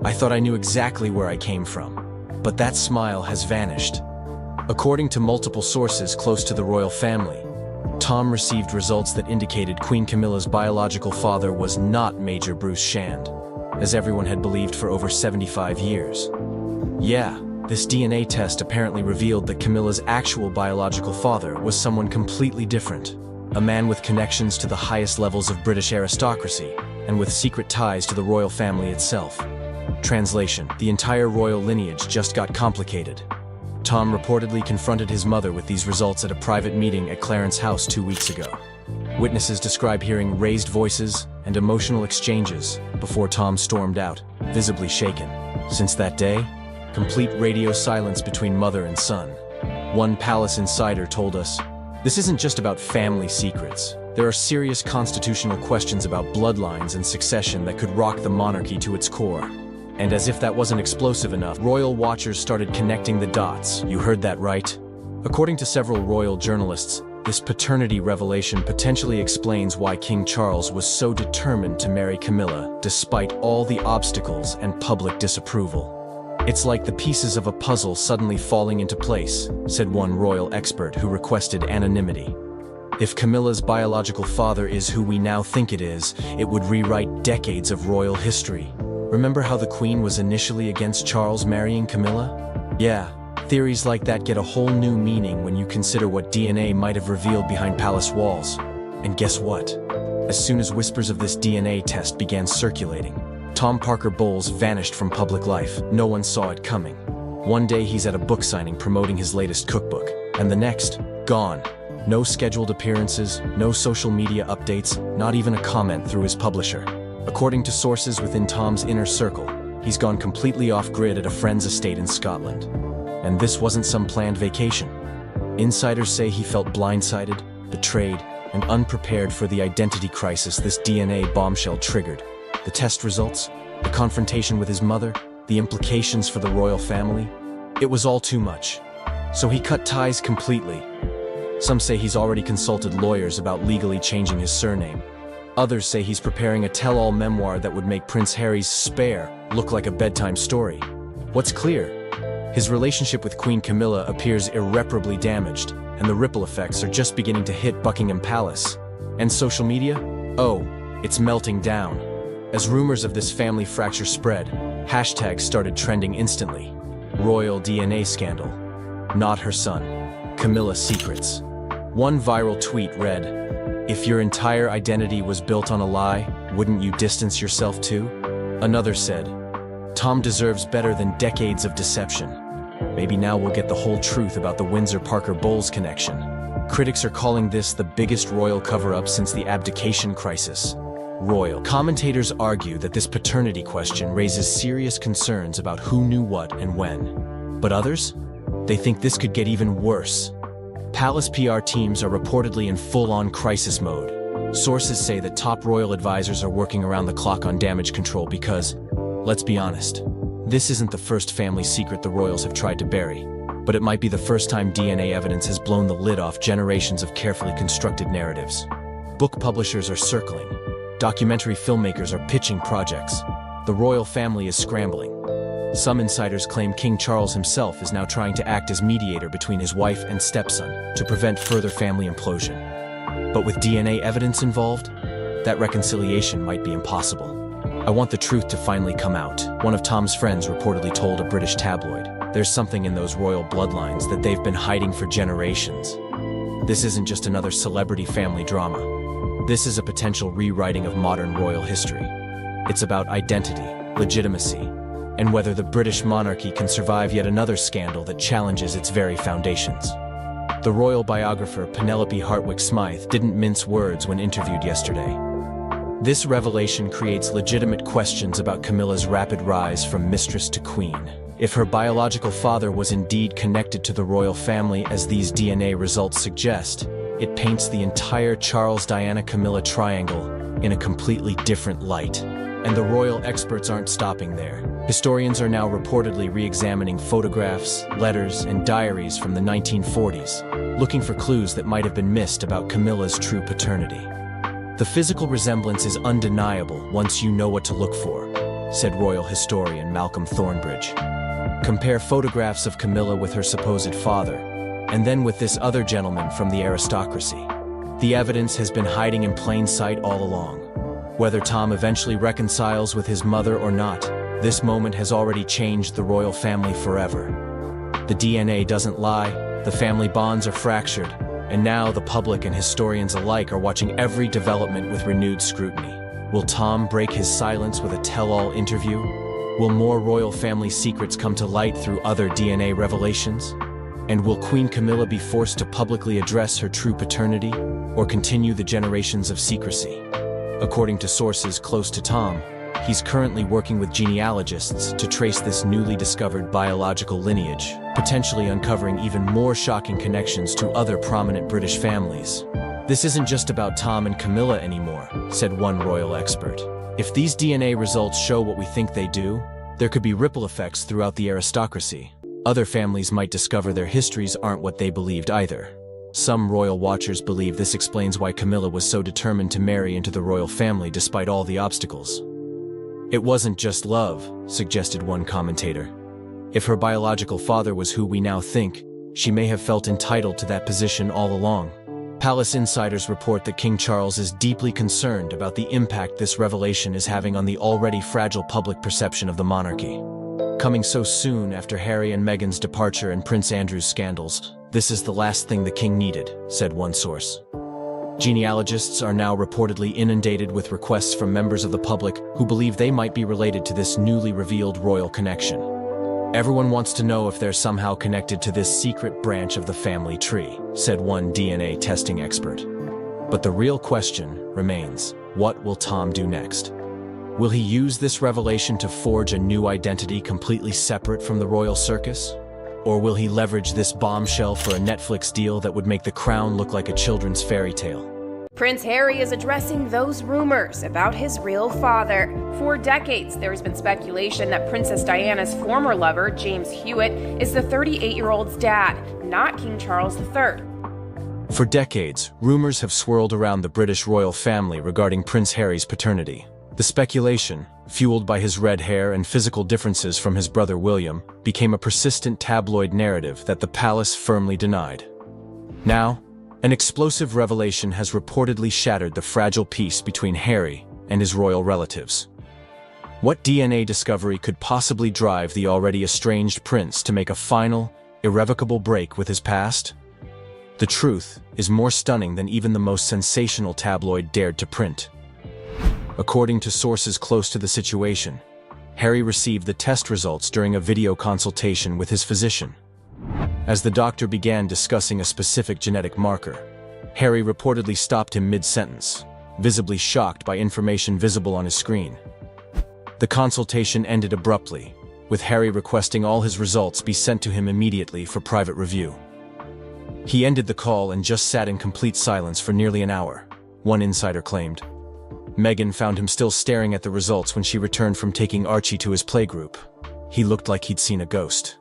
"I thought I knew exactly where I came from. But that smile has vanished. According to multiple sources close to the royal family, Tom received results that indicated Queen Camilla's biological father was not Major Bruce Shand, as everyone had believed for over 75 years. Yeah, this DNA test apparently revealed that Camilla's actual biological father was someone completely different, a man with connections to the highest levels of British aristocracy and with secret ties to the royal family itself. Translation: the entire royal lineage just got complicated. Tom reportedly confronted his mother with these results at a private meeting at Clarence House 2 weeks ago. Witnesses describe hearing raised voices and emotional exchanges before Tom stormed out, visibly shaken. Since that day, complete radio silence between mother and son. One palace insider told us, "This isn't just about family secrets. There are serious constitutional questions about bloodlines and succession that could rock the monarchy to its core." And as if that wasn't explosive enough, royal watchers started connecting the dots. You heard that right. According to several royal journalists, this paternity revelation potentially explains why King Charles was so determined to marry Camilla, despite all the obstacles and public disapproval. "It's like the pieces of a puzzle suddenly falling into place," said one royal expert who requested anonymity. If Camilla's biological father is who we now think it would rewrite decades of royal history. Remember how the Queen was initially against Charles marrying Camilla? Yeah, theories like that get a whole new meaning when you consider what DNA might have revealed behind palace walls. And guess what? As soon as whispers of this DNA test began circulating, Tom Parker Bowles vanished from public life. No one saw it coming. One day he's at a book signing promoting his latest cookbook, and the next, gone. No scheduled appearances, no social media updates, not even a comment through his publisher. According to sources within Tom's inner circle, he's gone completely off-grid at a friend's estate in Scotland. And this wasn't some planned vacation. Insiders say he felt blindsided, betrayed, and unprepared for the identity crisis this DNA bombshell triggered. The test results, the confrontation with his mother, the implications for the royal family. It was all too much. So he cut ties completely. Some say he's already consulted lawyers about legally changing his surname. Others say he's preparing a tell-all memoir that would make Prince Harry's Spare look like a bedtime story. What's clear? His relationship with Queen Camilla appears irreparably damaged, and the ripple effects are just beginning to hit Buckingham Palace. And social media? Oh, it's melting down. As rumors of this family fracture spread, hashtags started trending instantly. Royal DNA scandal. Not her son. Camilla secrets. One viral tweet read, "If your entire identity was built on a lie, wouldn't you distance yourself too?" Another said, "Tom deserves better than decades of deception. Maybe now we'll get the whole truth about the Windsor-Parker Bowles connection." Critics are calling this the biggest royal cover-up since the abdication crisis. Royal commentators argue that this paternity question raises serious concerns about who knew what and when. But others? They think this could get even worse. Palace PR teams are reportedly in full-on crisis mode. Sources say that top royal advisors are working around the clock on damage control because, let's be honest, this isn't the first family secret the royals have tried to bury, but it might be the first time DNA evidence has blown the lid off generations of carefully constructed narratives. Book publishers are circling. Documentary filmmakers are pitching projects. The royal family is scrambling. Some insiders claim King Charles himself is now trying to act as mediator between his wife and stepson to prevent further family implosion. But with DNA evidence involved, that reconciliation might be impossible. "I want the truth to finally come out," one of Tom's friends reportedly told a British tabloid. "There's something in those royal bloodlines that they've been hiding for generations. This isn't just another celebrity family drama. This is a potential rewriting of modern royal history. It's about identity, legitimacy, and whether the British monarchy can survive yet another scandal that challenges its very foundations." The royal biographer Penelope Hartwick-Smythe didn't mince words when interviewed yesterday. This revelation creates legitimate questions about Camilla's rapid rise from mistress to queen. If her biological father was indeed connected to the royal family as these DNA results suggest, it paints the entire Charles-Diana-Camilla triangle in a completely different light. And the royal experts aren't stopping there. Historians are now reportedly re-examining photographs, letters, and diaries from the 1940s, looking for clues that might have been missed about Camilla's true paternity. "The physical resemblance is undeniable once you know what to look for," said royal historian Malcolm Thornbridge. "Compare photographs of Camilla with her supposed father, and then with this other gentleman from the aristocracy. The evidence has been hiding in plain sight all along. Whether Tom eventually reconciles with his mother or not, this moment has already changed the royal family forever. The DNA doesn't lie, the family bonds are fractured, and now the public and historians alike are watching every development with renewed scrutiny. Will Tom break his silence with a tell-all interview? Will more royal family secrets come to light through other DNA revelations? And will Queen Camilla be forced to publicly address her true paternity, or continue the generations of secrecy? According to sources close to Tom, he's currently working with genealogists to trace this newly discovered biological lineage, potentially uncovering even more shocking connections to other prominent British families. This isn't just about Tom and Camilla anymore, said one royal expert. If these DNA results show what we think they do, there could be ripple effects throughout the aristocracy. Other families might discover their histories aren't what they believed either. Some royal watchers believe this explains why Camilla was so determined to marry into the royal family despite all the obstacles. It wasn't just love, suggested one commentator. If her biological father was who we now think, she may have felt entitled to that position all along. Palace insiders report that King Charles is deeply concerned about the impact this revelation is having on the already fragile public perception of the monarchy. Coming so soon after Harry and Meghan's departure and Prince Andrew's scandals, this is the last thing the king needed, said one source. Genealogists are now reportedly inundated with requests from members of the public who believe they might be related to this newly revealed royal connection. Everyone wants to know if they're somehow connected to this secret branch of the family tree, said one DNA testing expert. But the real question remains, what will Tom do next? Will he use this revelation to forge a new identity completely separate from the royal circus? Or will he leverage this bombshell for a Netflix deal that would make the crown look like a children's fairy tale? Prince Harry is addressing those rumors about his real father. For decades, there has been speculation that Princess Diana's former lover, James Hewitt, is the 38-year-old's dad, not King Charles III. For decades, rumors have swirled around the British royal family regarding Prince Harry's paternity. The speculation, fueled by his red hair and physical differences from his brother William, became a persistent tabloid narrative that the palace firmly denied. Now, an explosive revelation has reportedly shattered the fragile peace between Harry and his royal relatives. What DNA discovery could possibly drive the already estranged prince to make a final, irrevocable break with his past? The truth is more stunning than even the most sensational tabloid dared to print. According to sources close to the situation, Harry received the test results during a video consultation with his physician. As the doctor began discussing a specific genetic marker, Harry reportedly stopped him mid-sentence, visibly shocked by information visible on his screen. The consultation ended abruptly, with Harry requesting all his results be sent to him immediately for private review. He ended the call and just sat in complete silence for nearly an hour, one insider claimed. Meghan found him still staring at the results when she returned from taking Archie to his playgroup. He looked like he'd seen a ghost.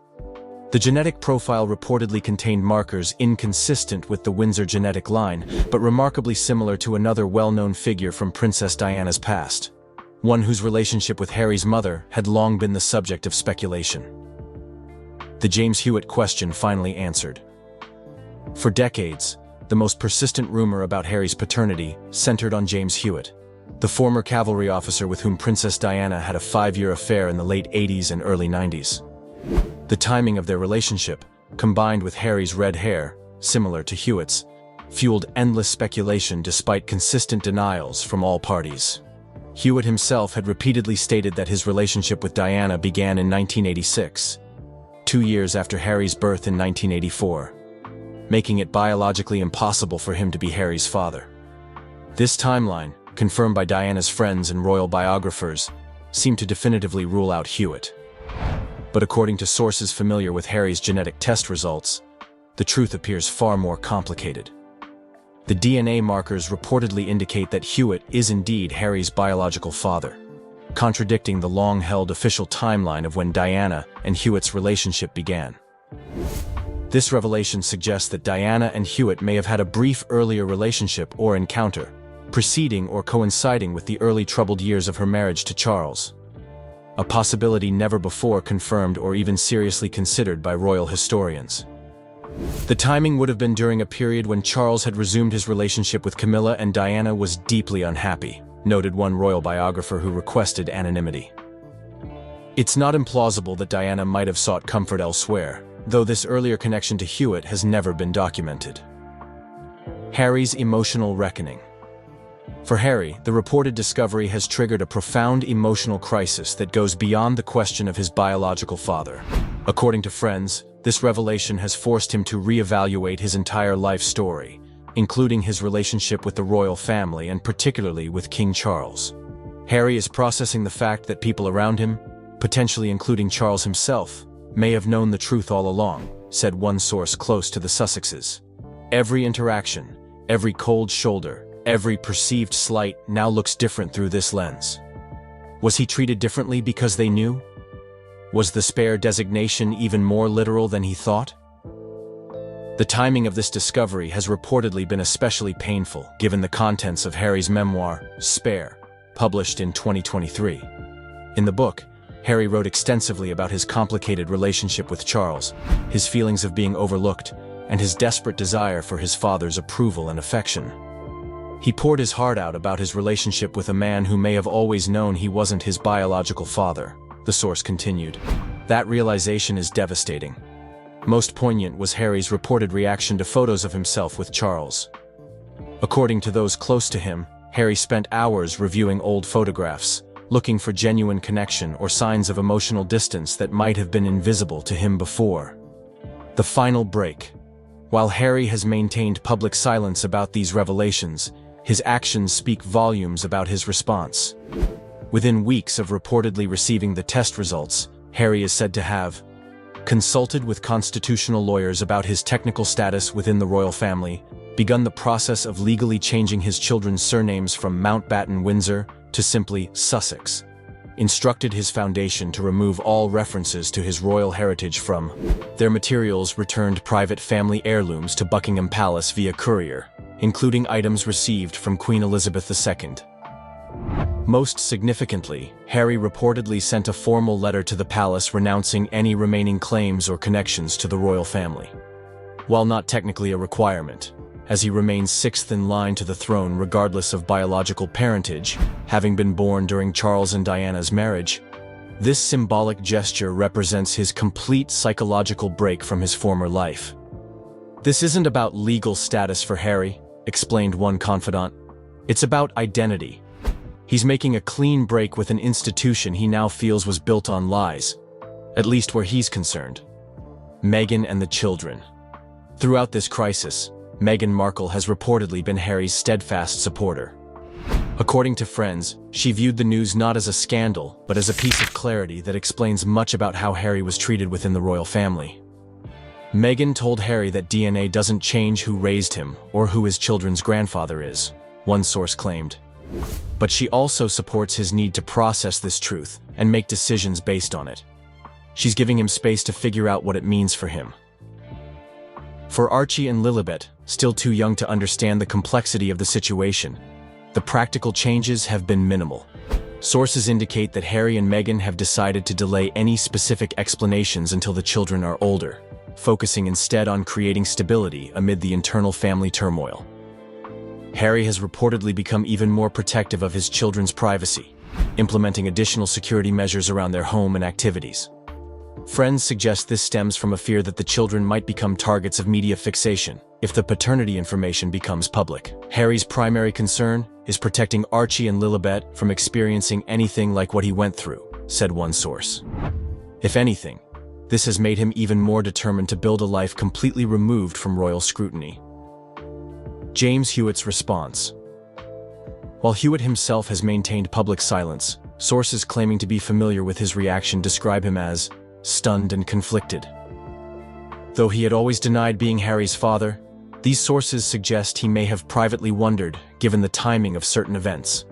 The genetic profile reportedly contained markers inconsistent with the Windsor genetic line, but remarkably similar to another well-known figure from Princess Diana's past, one whose relationship with Harry's mother had long been the subject of speculation. The James Hewitt question finally answered. For decades, the most persistent rumor about Harry's paternity centered on James Hewitt, the former cavalry officer with whom Princess Diana had a 5-year affair in the late 80s and early 90s. The timing of their relationship, combined with Harry's red hair, similar to Hewitt's, fueled endless speculation despite consistent denials from all parties. Hewitt himself had repeatedly stated that his relationship with Diana began in 1986, 2 years after Harry's birth in 1984, making it biologically impossible for him to be Harry's father. This timeline, confirmed by Diana's friends and royal biographers, seemed to definitively rule out Hewitt. But according to sources familiar with Harry's genetic test results, the truth appears far more complicated. The DNA markers reportedly indicate that Hewitt is indeed Harry's biological father, contradicting the long-held official timeline of when Diana and Hewitt's relationship began. This revelation suggests that Diana and Hewitt may have had a brief earlier relationship or encounter, preceding or coinciding with the early troubled years of her marriage to Charles, a possibility never before confirmed or even seriously considered by royal historians. The timing would have been during a period when Charles had resumed his relationship with Camilla and Diana was deeply unhappy, noted one royal biographer who requested anonymity. It's not implausible that Diana might have sought comfort elsewhere, though this earlier connection to Hewitt has never been documented. Harry's emotional reckoning. For Harry, the reported discovery has triggered a profound emotional crisis that goes beyond the question of his biological father. According to friends, this revelation has forced him to reevaluate his entire life story, including his relationship with the royal family and particularly with King Charles. Harry is processing the fact that people around him, potentially including Charles himself, may have known the truth all along, said one source close to the Sussexes. Every interaction, every cold shoulder, every perceived slight now looks different through this lens. Was he treated differently because they knew? Was the spare designation even more literal than he thought? The timing of this discovery has reportedly been especially painful given the contents of Harry's memoir, Spare, published in 2023. In the book, Harry wrote extensively about his complicated relationship with Charles, his feelings of being overlooked, and his desperate desire for his father's approval and affection. He poured his heart out about his relationship with a man who may have always known he wasn't his biological father, the source continued. That realization is devastating. Most poignant was Harry's reported reaction to photos of himself with Charles. According to those close to him, Harry spent hours reviewing old photographs, looking for genuine connection or signs of emotional distance that might have been invisible to him before. The final break. While Harry has maintained public silence about these revelations, his actions speak volumes about his response. Within weeks of reportedly receiving the test results, Harry is said to have consulted with constitutional lawyers about his technical status within the royal family, begun the process of legally changing his children's surnames from Mountbatten-Windsor to simply Sussex, instructed his foundation to remove all references to his royal heritage from their materials, returned private family heirlooms to Buckingham Palace via courier, including items received from Queen Elizabeth II. Most significantly, Harry reportedly sent a formal letter to the palace renouncing any remaining claims or connections to the royal family. While not technically a requirement, as he remains sixth in line to the throne regardless of biological parentage, having been born during Charles and Diana's marriage, this symbolic gesture represents his complete psychological break from his former life. This isn't about legal status for Harry, explained one confidant. It's about identity. He's making a clean break with an institution he now feels was built on lies, at least where he's concerned. Meghan and the children. Throughout this crisis, Meghan Markle has reportedly been Harry's steadfast supporter. According to friends, she viewed the news not as a scandal, but as a piece of clarity that explains much about how Harry was treated within the royal family. Meghan told Harry that DNA doesn't change who raised him or who his children's grandfather is, one source claimed. But she also supports his need to process this truth and make decisions based on it. She's giving him space to figure out what it means for him. For Archie and Lilibet, still too young to understand the complexity of the situation, the practical changes have been minimal. Sources indicate that Harry and Meghan have decided to delay any specific explanations until the children are older, focusing instead on creating stability amid the internal family turmoil. Harry has reportedly become even more protective of his children's privacy, implementing additional security measures around their home and activities. Friends suggest this stems from a fear that the children might become targets of media fixation if the paternity information becomes public. Harry's primary concern is protecting Archie and Lilibet from experiencing anything like what he went through, said one source. If anything, this has made him even more determined to build a life completely removed from royal scrutiny. James Hewitt's response. While Hewitt himself has maintained public silence, sources claiming to be familiar with his reaction describe him as stunned and conflicted. Though he had always denied being Harry's father, these sources suggest he may have privately wondered, given the timing of certain events.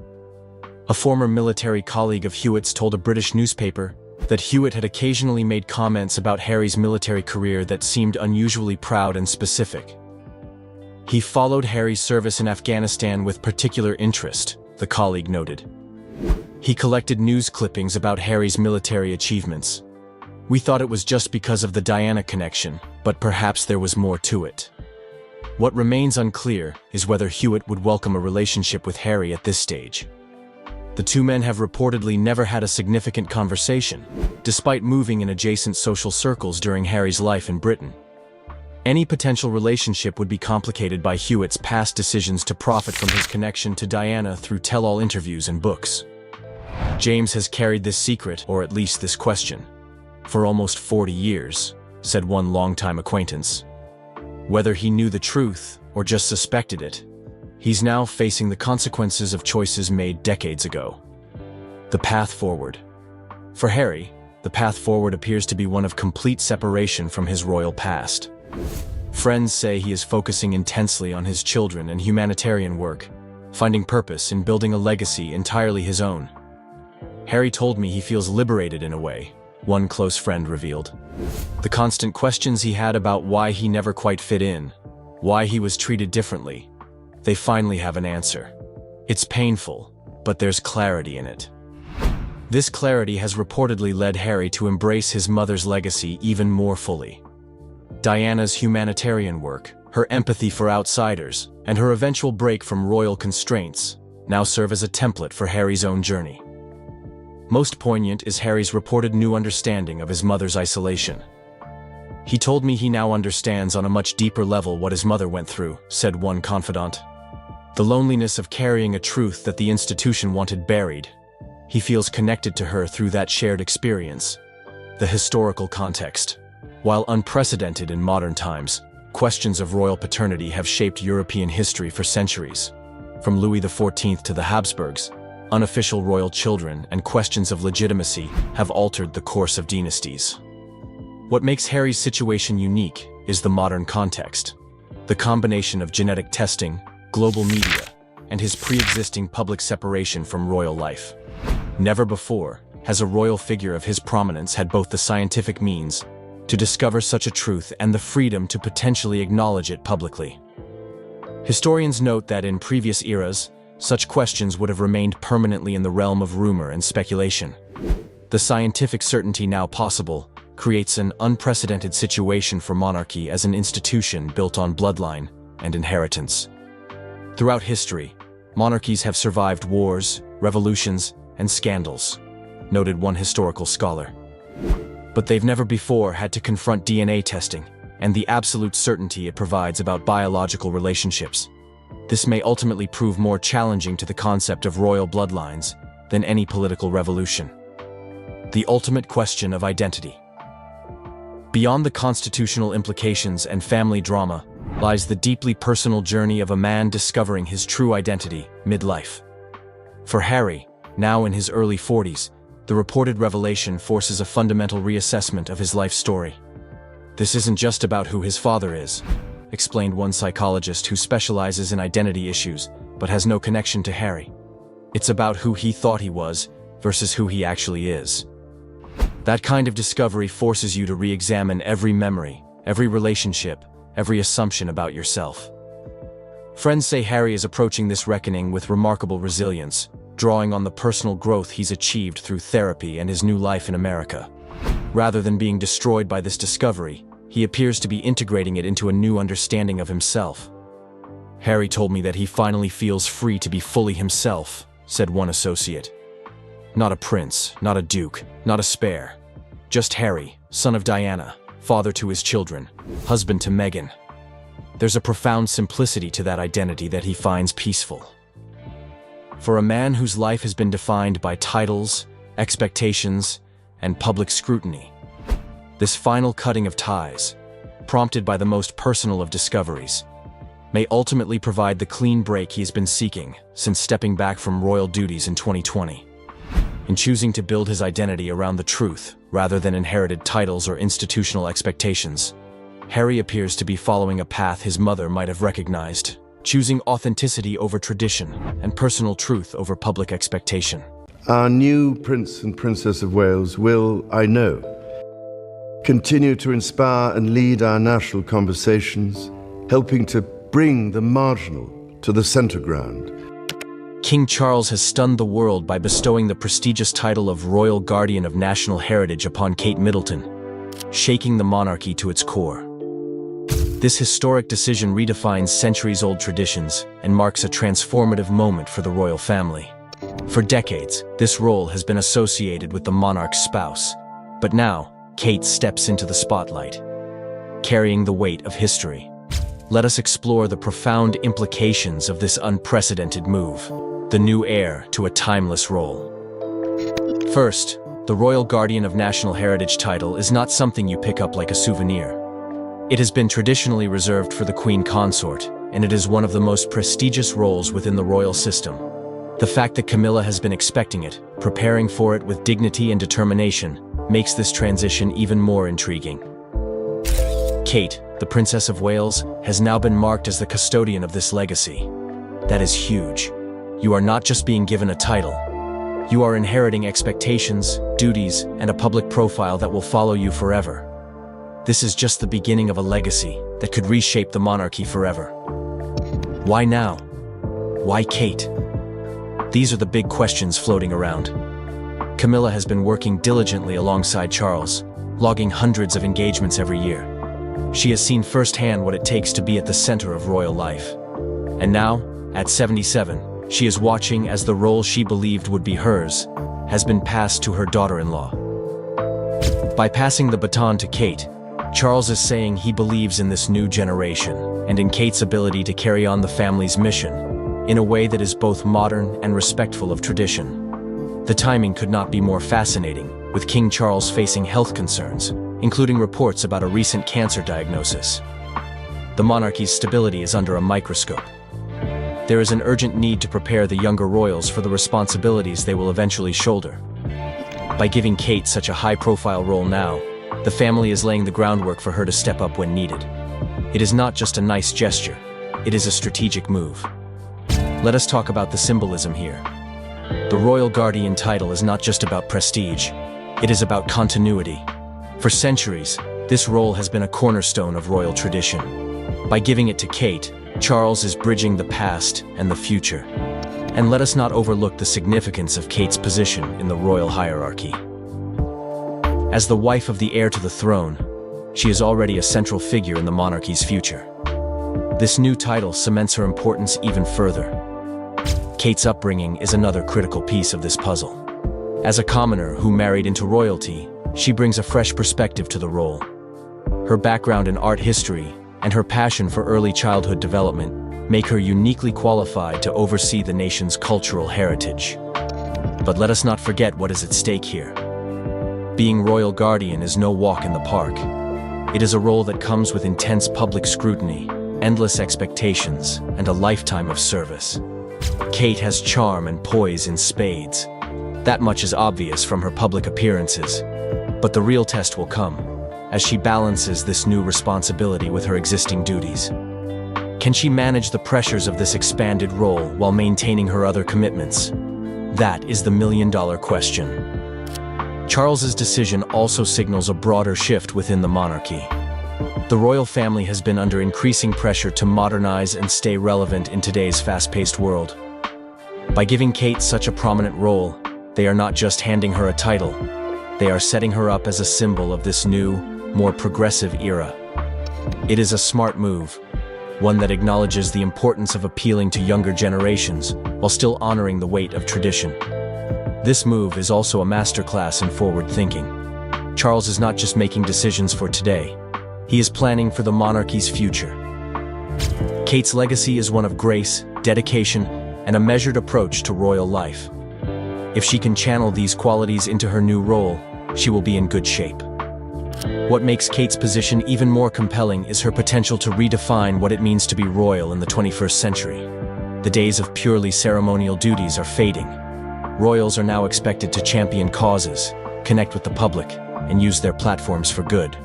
A former military colleague of Hewitt's told a British newspaper that Hewitt had occasionally made comments about Harry's military career that seemed unusually proud and specific. He followed Harry's service in Afghanistan with particular interest, the colleague noted. He collected news clippings about Harry's military achievements. We thought it was just because of the Diana connection, but perhaps there was more to it. What remains unclear is whether Hewitt would welcome a relationship with Harry at this stage. The two men have reportedly never had a significant conversation, despite moving in adjacent social circles during Harry's life in Britain. Any potential relationship would be complicated by Hewitt's past decisions to profit from his connection to Diana through tell-all interviews and books. James has carried this secret, or at least this question, for almost 40 years, said one longtime acquaintance. Whether he knew the truth or just suspected it, he's now facing the consequences of choices made decades ago. The path forward. For Harry, the path forward appears to be one of complete separation from his royal past. Friends say he is focusing intensely on his children and humanitarian work, finding purpose in building a legacy entirely his own. Harry told me he feels liberated in a way, one close friend revealed. The constant questions he had about why he never quite fit in, why he was treated differently, they finally have an answer. It's painful, but there's clarity in it. This clarity has reportedly led Harry to embrace his mother's legacy even more fully. Diana's humanitarian work, her empathy for outsiders, and her eventual break from royal constraints now serve as a template for Harry's own journey. Most poignant is Harry's reported new understanding of his mother's isolation. He told me he now understands on a much deeper level what his mother went through, said one confidant. The loneliness of carrying a truth that the institution wanted buried. He feels connected to her through that shared experience. The historical context. While unprecedented in modern times, questions of royal paternity have shaped European history for centuries. From Louis XIV to the Habsburgs, unofficial royal children and questions of legitimacy have altered the course of dynasties. What makes Harry's situation unique is the modern context. The combination of genetic testing, global media, and his pre-existing public separation from royal life. Never before has a royal figure of his prominence had both the scientific means to discover such a truth and the freedom to potentially acknowledge it publicly. Historians note that in previous eras, such questions would have remained permanently in the realm of rumor and speculation. The scientific certainty now possible creates an unprecedented situation for monarchy as an institution built on bloodline and inheritance. Throughout history, monarchies have survived wars, revolutions, and scandals, noted one historical scholar. But they've never before had to confront DNA testing and the absolute certainty it provides about biological relationships. This may ultimately prove more challenging to the concept of royal bloodlines than any political revolution. The ultimate question of identity. Beyond the constitutional implications and family drama lies the deeply personal journey of a man discovering his true identity midlife. For Harry, now in his early 40s, the reported revelation forces a fundamental reassessment of his life story. This isn't just about who his father is, explained one psychologist who specializes in identity issues but has no connection to Harry. It's about who he thought he was versus who he actually is. That kind of discovery forces you to re-examine every memory, every relationship, every assumption about yourself. Friends say Harry is approaching this reckoning with remarkable resilience, drawing on the personal growth he's achieved through therapy and his new life in America. Rather than being destroyed by this discovery, he appears to be integrating it into a new understanding of himself. Harry told me that he finally feels free to be fully himself, said one associate. Not a prince, not a duke, not a spare. Just Harry, son of Diana, father to his children, husband to Meghan. There's a profound simplicity to that identity that he finds peaceful. For a man whose life has been defined by titles, expectations, and public scrutiny, this final cutting of ties, prompted by the most personal of discoveries, may ultimately provide the clean break he has been seeking since stepping back from royal duties in 2020. In choosing to build his identity around the truth rather than inherited titles or institutional expectations, Harry appears to be following a path his mother might have recognized, choosing authenticity over tradition and personal truth over public expectation. Our new Prince and Princess of Wales will, I know, continue to inspire and lead our national conversations, helping to bring the marginal to the center ground. King Charles has stunned the world by bestowing the prestigious title of Royal Guardian of National Heritage upon Kate Middleton, shaking the monarchy to its core. This historic decision redefines centuries-old traditions and marks a transformative moment for the royal family. For decades, this role has been associated with the monarch's spouse, but now, Kate steps into the spotlight, carrying the weight of history. Let us explore the profound implications of this unprecedented move, the new heir to a timeless role. First, the Royal Guardian of National Heritage title is not something you pick up like a souvenir. It has been traditionally reserved for the Queen Consort, and it is one of the most prestigious roles within the royal system. The fact that Camilla has been expecting it, preparing for it with dignity and determination, makes this transition even more intriguing. Kate, the Princess of Wales, has now been marked as the custodian of this legacy. That is huge. You are not just being given a title. You are inheriting expectations, duties, and a public profile that will follow you forever. This is just the beginning of a legacy that could reshape the monarchy forever. Why now? Why Kate? These are the big questions floating around. Camilla has been working diligently alongside Charles, logging hundreds of engagements every year. She has seen firsthand what it takes to be at the center of royal life. And now, at 77, she is watching as the role she believed would be hers has been passed to her daughter-in-law. By passing the baton to Kate, Charles is saying he believes in this new generation and in Kate's ability to carry on the family's mission in a way that is both modern and respectful of tradition. The timing could not be more fascinating, with King Charles facing health concerns, including reports about a recent cancer diagnosis. The monarchy's stability is under a microscope. There is an urgent need to prepare the younger royals for the responsibilities they will eventually shoulder. By giving Kate such a high-profile role now, the family is laying the groundwork for her to step up when needed. It is not just a nice gesture, it is a strategic move. Let us talk about the symbolism here. The Royal Guardian title is not just about prestige, it is about continuity. For centuries, this role has been a cornerstone of royal tradition. By giving it to Kate, Charles is bridging the past and the future. And let us not overlook the significance of Kate's position in the royal hierarchy. As the wife of the heir to the throne, she is already a central figure in the monarchy's future. This new title cements her importance even further. Kate's upbringing is another critical piece of this puzzle. As a commoner who married into royalty, she brings a fresh perspective to the role. Her background in art history and her passion for early childhood development make her uniquely qualified to oversee the nation's cultural heritage. But let us not forget what is at stake here. Being royal guardian is no walk in the park. It is a role that comes with intense public scrutiny, endless expectations, and a lifetime of service. Kate has charm and poise in spades. That much is obvious from her public appearances. But the real test will come, as she balances this new responsibility with her existing duties. Can she manage the pressures of this expanded role while maintaining her other commitments? That is the million-dollar question. Charles's decision also signals a broader shift within the monarchy. The royal family has been under increasing pressure to modernize and stay relevant in today's fast-paced world. By giving Kate such a prominent role, they are not just handing her a title, they are setting her up as a symbol of this new, more progressive era. It is a smart move, one that acknowledges the importance of appealing to younger generations while still honoring the weight of tradition. This move is also a masterclass in forward thinking. Charles is not just making decisions for today, he is planning for the monarchy's future. Kate's legacy is one of grace, dedication, and a measured approach to royal life. If she can channel these qualities into her new role, she will be in good shape. What makes Kate's position even more compelling is her potential to redefine what it means to be royal in the 21st century. The days of purely ceremonial duties are fading. Royals are now expected to champion causes, connect with the public, and use their platforms for good.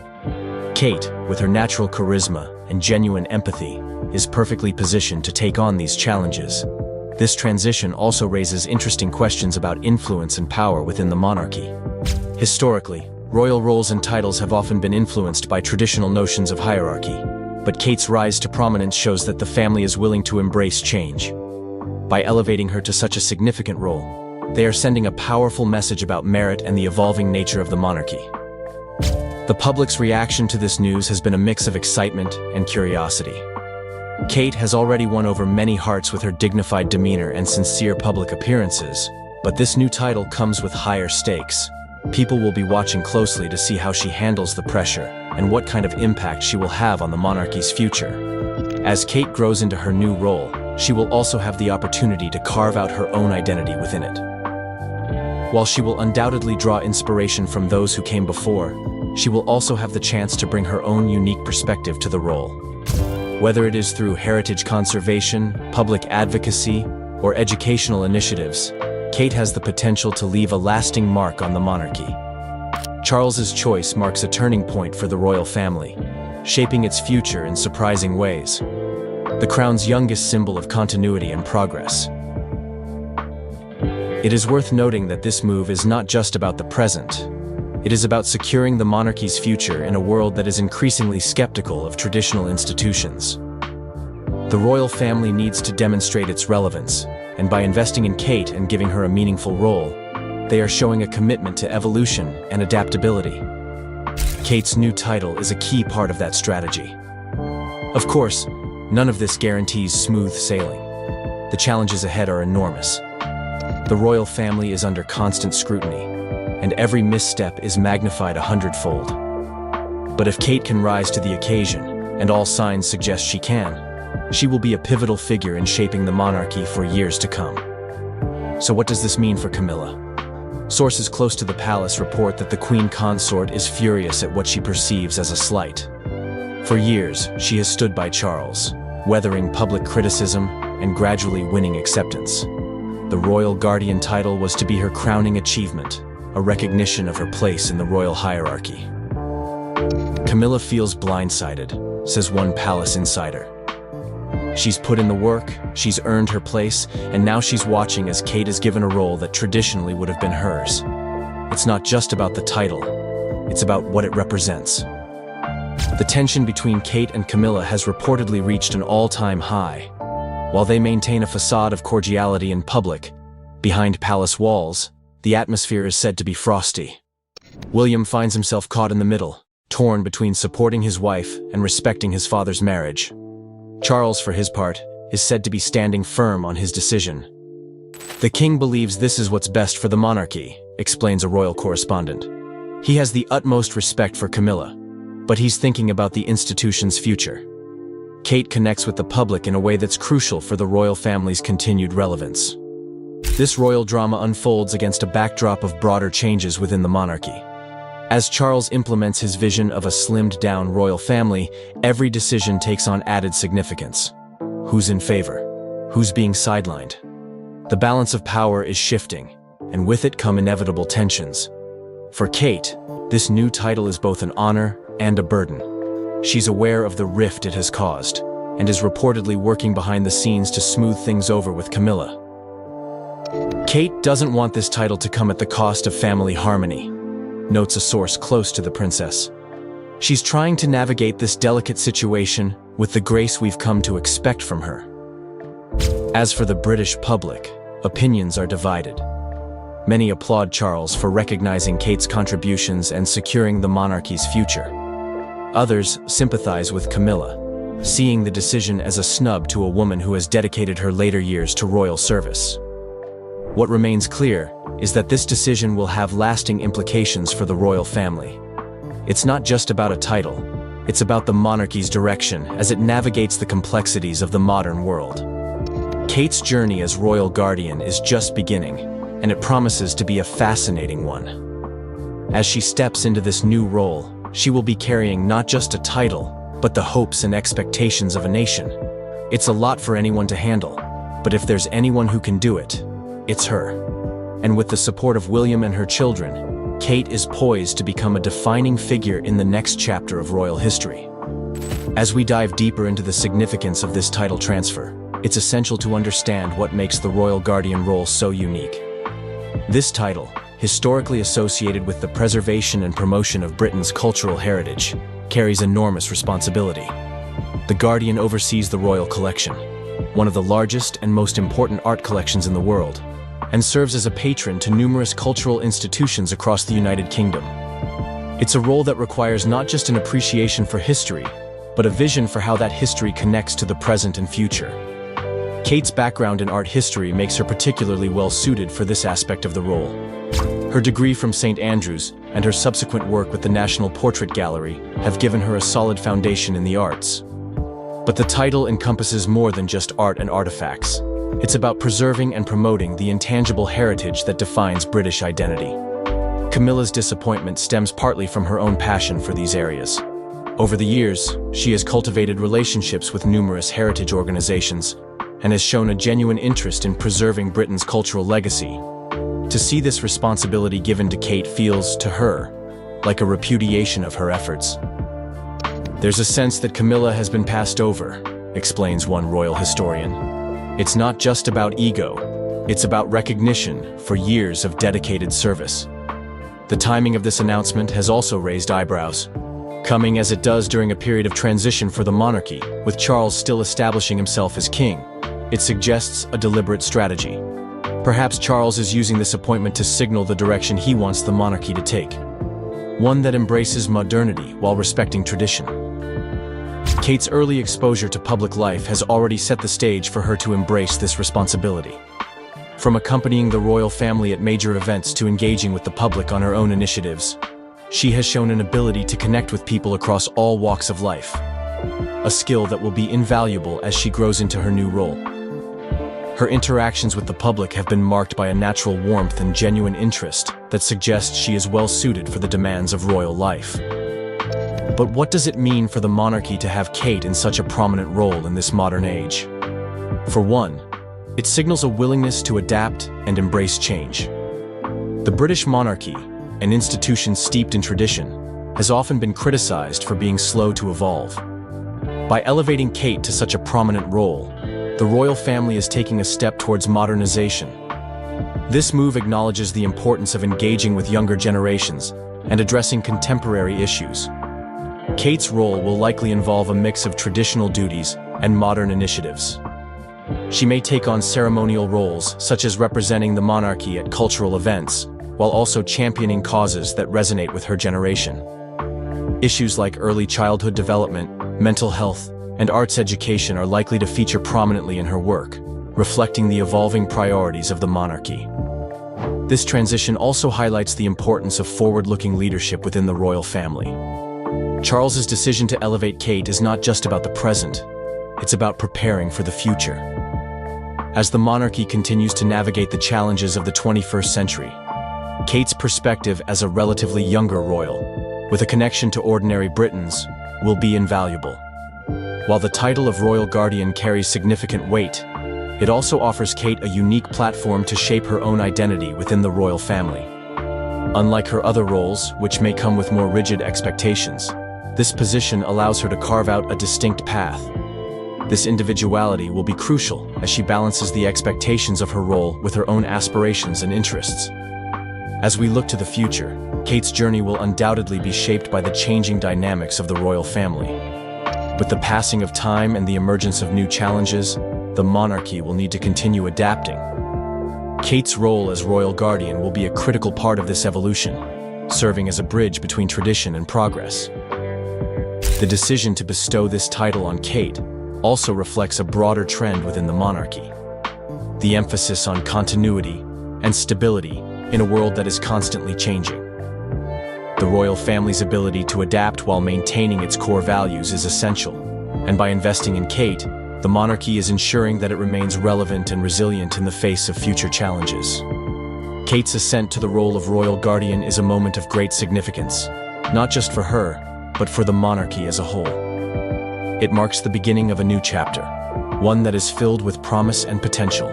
Kate, with her natural charisma and genuine empathy, is perfectly positioned to take on these challenges. This transition also raises interesting questions about influence and power within the monarchy. Historically, royal roles and titles have often been influenced by traditional notions of hierarchy, but Kate's rise to prominence shows that the family is willing to embrace change. By elevating her to such a significant role, they are sending a powerful message about merit and the evolving nature of the monarchy. The public's reaction to this news has been a mix of excitement and curiosity. Kate has already won over many hearts with her dignified demeanor and sincere public appearances, but this new title comes with higher stakes. People will be watching closely to see how she handles the pressure and what kind of impact she will have on the monarchy's future. As Kate grows into her new role, she will also have the opportunity to carve out her own identity within it. While she will undoubtedly draw inspiration from those who came before, she will also have the chance to bring her own unique perspective to the role. Whether it is through heritage conservation, public advocacy, or educational initiatives, Kate has the potential to leave a lasting mark on the monarchy. Charles's choice marks a turning point for the royal family, shaping its future in surprising ways. The crown's youngest symbol of continuity and progress. It is worth noting that this move is not just about the present. It is about securing the monarchy's future in a world that is increasingly skeptical of traditional institutions. The royal family needs to demonstrate its relevance, and by investing in Kate and giving her a meaningful role, they are showing a commitment to evolution and adaptability. Kate's new title is a key part of that strategy. Of course, none of this guarantees smooth sailing. The challenges ahead are enormous. The royal family is under constant scrutiny, and every misstep is magnified 100-fold. But if Kate can rise to the occasion, and all signs suggest she can, she will be a pivotal figure in shaping the monarchy for years to come. So what does this mean for Camilla? Sources close to the palace report that the queen consort is furious at what she perceives as a slight. For years, she has stood by Charles, weathering public criticism and gradually winning acceptance. The royal guardian title was to be her crowning achievement, a recognition of her place in the royal hierarchy. Camilla feels blindsided, says one palace insider. She's put in the work, she's earned her place, and now she's watching as Kate is given a role that traditionally would have been hers. It's not just about the title, it's about what it represents. The tension between Kate and Camilla has reportedly reached an all-time high. While they maintain a facade of cordiality in public, behind palace walls, the atmosphere is said to be frosty. William finds himself caught in the middle, torn between supporting his wife and respecting his father's marriage. Charles, for his part, is said to be standing firm on his decision. The king believes this is what's best for the monarchy, explains a royal correspondent. He has the utmost respect for Camilla, but he's thinking about the institution's future. Kate connects with the public in a way that's crucial for the royal family's continued relevance. This royal drama unfolds against a backdrop of broader changes within the monarchy. As Charles implements his vision of a slimmed-down royal family, every decision takes on added significance. Who's in favor? Who's being sidelined? The balance of power is shifting, and with it come inevitable tensions. For Kate, this new title is both an honor and a burden. She's aware of the rift it has caused, and is reportedly working behind the scenes to smooth things over with Camilla. Kate doesn't want this title to come at the cost of family harmony, notes a source close to the princess. She's trying to navigate this delicate situation with the grace we've come to expect from her. As for the British public, opinions are divided. Many applaud Charles for recognizing Kate's contributions and securing the monarchy's future. Others sympathize with Camilla, seeing the decision as a snub to a woman who has dedicated her later years to royal service. What remains clear is that this decision will have lasting implications for the royal family. It's not just about a title, it's about the monarchy's direction as it navigates the complexities of the modern world. Kate's journey as royal guardian is just beginning, and it promises to be a fascinating one. As she steps into this new role, she will be carrying not just a title, but the hopes and expectations of a nation. It's a lot for anyone to handle, but if there's anyone who can do it, it's her. And with the support of William and her children, Kate is poised to become a defining figure in the next chapter of royal history. As we dive deeper into the significance of this title transfer, it's essential to understand what makes the royal guardian role so unique. This title, historically associated with the preservation and promotion of Britain's cultural heritage, carries enormous responsibility. The Guardian oversees the royal collection, one of the largest and most important art collections in the world, and serves as a patron to numerous cultural institutions across the United Kingdom. It's a role that requires not just an appreciation for history, but a vision for how that history connects to the present and future. Kate's background in art history makes her particularly well-suited for this aspect of the role. Her degree from St. Andrews and her subsequent work with the National Portrait Gallery have given her a solid foundation in the arts. But the title encompasses more than just art and artifacts. It's about preserving and promoting the intangible heritage that defines British identity. Camilla's disappointment stems partly from her own passion for these areas. Over the years, she has cultivated relationships with numerous heritage organizations and has shown a genuine interest in preserving Britain's cultural legacy. To see this responsibility given to Kate feels, to her, like a repudiation of her efforts. There's a sense that Camilla has been passed over, explains one royal historian. It's not just about ego, it's about recognition for years of dedicated service. The timing of this announcement has also raised eyebrows, coming as it does during a period of transition for the monarchy, with Charles still establishing himself as king. It suggests a deliberate strategy. Perhaps Charles is using this appointment to signal the direction he wants the monarchy to take, one that embraces modernity while respecting tradition. Kate's early exposure to public life has already set the stage for her to embrace this responsibility. From accompanying the royal family at major events to engaging with the public on her own initiatives, she has shown an ability to connect with people across all walks of life, a skill that will be invaluable as she grows into her new role. Her interactions with the public have been marked by a natural warmth and genuine interest that suggests she is well suited for the demands of royal life. But what does it mean for the monarchy to have Kate in such a prominent role in this modern age? For one, it signals a willingness to adapt and embrace change. The British monarchy, an institution steeped in tradition, has often been criticized for being slow to evolve. By elevating Kate to such a prominent role, the royal family is taking a step towards modernization. This move acknowledges the importance of engaging with younger generations and addressing contemporary issues. Kate's role will likely involve a mix of traditional duties and modern initiatives. She may take on ceremonial roles, such as representing the monarchy at cultural events, while also championing causes that resonate with her generation. Issues like early childhood development, mental health, and arts education are likely to feature prominently in her work, reflecting the evolving priorities of the monarchy. This transition also highlights the importance of forward-looking leadership within the royal family. Charles's decision to elevate Kate is not just about the present, it's about preparing for the future. As the monarchy continues to navigate the challenges of the 21st century, Kate's perspective as a relatively younger royal, with a connection to ordinary Britons, will be invaluable. While the title of Royal Guardian carries significant weight, it also offers Kate a unique platform to shape her own identity within the royal family. Unlike her other roles, which may come with more rigid expectations, this position allows her to carve out a distinct path. This individuality will be crucial as she balances the expectations of her role with her own aspirations and interests. As we look to the future, Kate's journey will undoubtedly be shaped by the changing dynamics of the royal family. With the passing of time and the emergence of new challenges, the monarchy will need to continue adapting. Kate's role as royal guardian will be a critical part of this evolution, serving as a bridge between tradition and progress. The decision to bestow this title on Kate also reflects a broader trend within the monarchy. The emphasis on continuity and stability in a world that is constantly changing. The royal family's ability to adapt while maintaining its core values is essential, and by investing in Kate, the monarchy is ensuring that it remains relevant and resilient in the face of future challenges. Kate's ascent to the role of royal guardian is a moment of great significance, not just for her, but for the monarchy as a whole. It marks the beginning of a new chapter, one that is filled with promise and potential.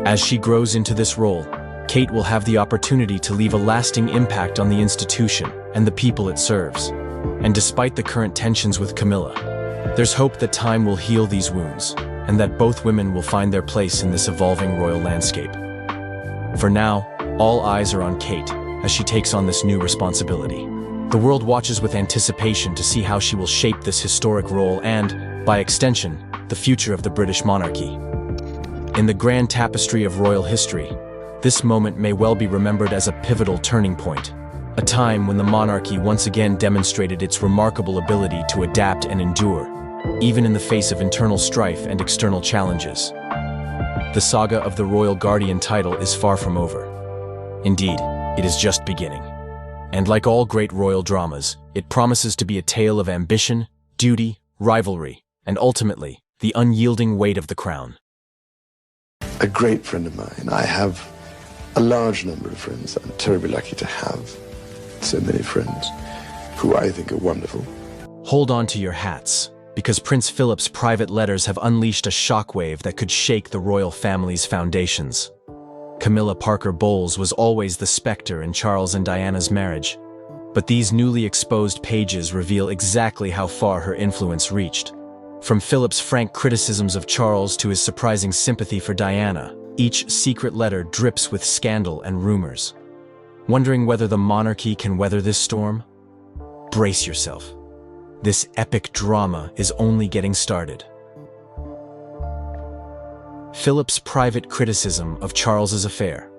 As she grows into this role, Kate will have the opportunity to leave a lasting impact on the institution and the people it serves. And despite the current tensions with Camilla, there's hope that time will heal these wounds, and that both women will find their place in this evolving royal landscape. For now, all eyes are on Kate as she takes on this new responsibility. The world watches with anticipation to see how she will shape this historic role and, by extension, the future of the British monarchy. In the grand tapestry of royal history, this moment may well be remembered as a pivotal turning point, a time when the monarchy once again demonstrated its remarkable ability to adapt and endure, even in the face of internal strife and external challenges. The saga of the royal guardian title is far from over. Indeed, it is just beginning. And like all great royal dramas, it promises to be a tale of ambition, duty, rivalry, and ultimately, the unyielding weight of the crown. A great friend of mine. I have a large number of friends. I'm terribly lucky to have so many friends who I think are wonderful. Hold on to your hats, because Prince Philip's private letters have unleashed a shockwave that could shake the royal family's foundations. Camilla Parker Bowles was always the specter in Charles and Diana's marriage, but these newly exposed pages reveal exactly how far her influence reached. From Philip's frank criticisms of Charles to his surprising sympathy for Diana, each secret letter drips with scandal and rumors. Wondering whether the monarchy can weather this storm? Brace yourself. This epic drama is only getting started. Philip's private criticism of Charles's affair.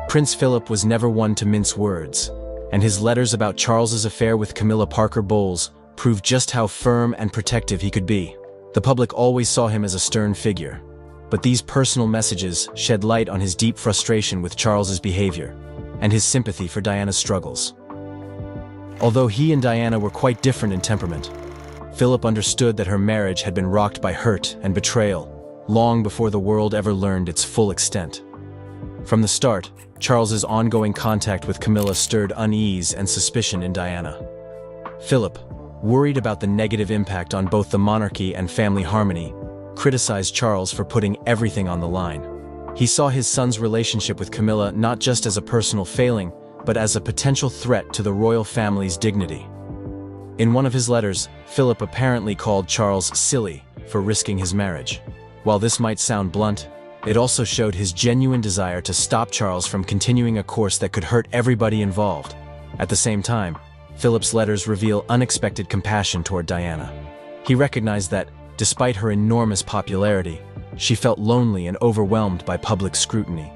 Prince Philip was never one to mince words, and his letters about Charles's affair with Camilla Parker Bowles proved just how firm and protective he could be. The public always saw him as a stern figure, but these personal messages shed light on his deep frustration with Charles's behavior and his sympathy for Diana's struggles. Although he and Diana were quite different in temperament, Philip understood that her marriage had been rocked by hurt and betrayal long before the world ever learned its full extent. From the start, Charles's ongoing contact with Camilla stirred unease and suspicion in Diana. Philip, worried about the negative impact on both the monarchy and family harmony, criticized Charles for putting everything on the line. He saw his son's relationship with Camilla not just as a personal failing, but as a potential threat to the royal family's dignity. In one of his letters, Philip apparently called Charles silly for risking his marriage. While this might sound blunt, it also showed his genuine desire to stop Charles from continuing a course that could hurt everybody involved. At the same time, Philip's letters reveal unexpected compassion toward Diana. He recognized that, despite her enormous popularity, she felt lonely and overwhelmed by public scrutiny.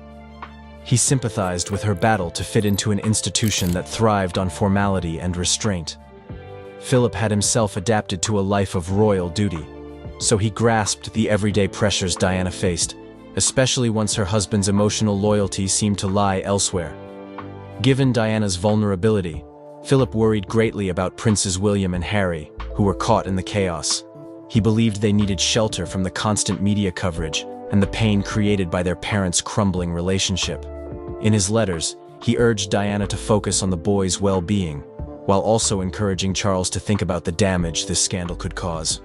He sympathized with her battle to fit into an institution that thrived on formality and restraint. Philip had himself adapted to a life of royal duty, so he grasped the everyday pressures Diana faced, especially once her husband's emotional loyalty seemed to lie elsewhere. Given Diana's vulnerability, Philip worried greatly about Princes William and Harry, who were caught in the chaos. He believed they needed shelter from the constant media coverage and the pain created by their parents' crumbling relationship. In his letters, he urged Diana to focus on the boys' well-being, while also encouraging Charles to think about the damage this scandal could cause.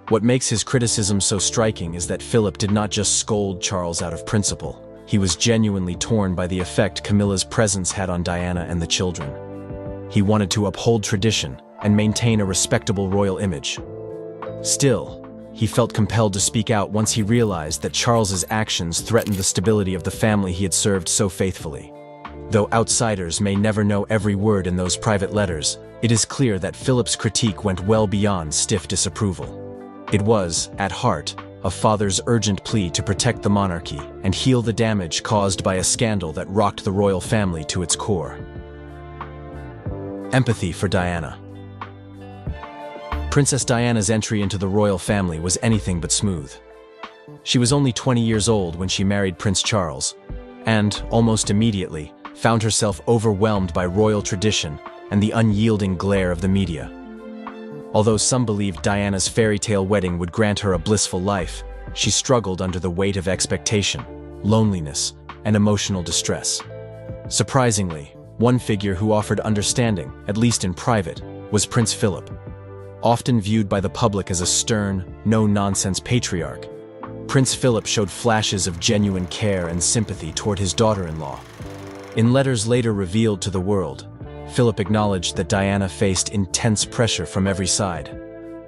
What makes his criticism so striking is that Philip did not just scold Charles out of principle. He was genuinely torn by the effect Camilla's presence had on Diana and the children. He wanted to uphold tradition and maintain a respectable royal image. Still, he felt compelled to speak out once he realized that Charles's actions threatened the stability of the family he had served so faithfully. Though outsiders may never know every word in those private letters, it is clear that Philip's critique went well beyond stiff disapproval. It was, at heart, a father's urgent plea to protect the monarchy and heal the damage caused by a scandal that rocked the royal family to its core. Empathy for Diana. Princess Diana's entry into the royal family was anything but smooth. She was only 20 years old when she married Prince Charles, and, almost immediately, found herself overwhelmed by royal tradition and the unyielding glare of the media. Although some believed Diana's fairy tale wedding would grant her a blissful life, she struggled under the weight of expectation, loneliness, and emotional distress. Surprisingly, one figure who offered understanding, at least in private, was Prince Philip. Often viewed by the public as a stern, no-nonsense patriarch, Prince Philip showed flashes of genuine care and sympathy toward his daughter-in-law. In letters later revealed to the world, Philip acknowledged that Diana faced intense pressure from every side: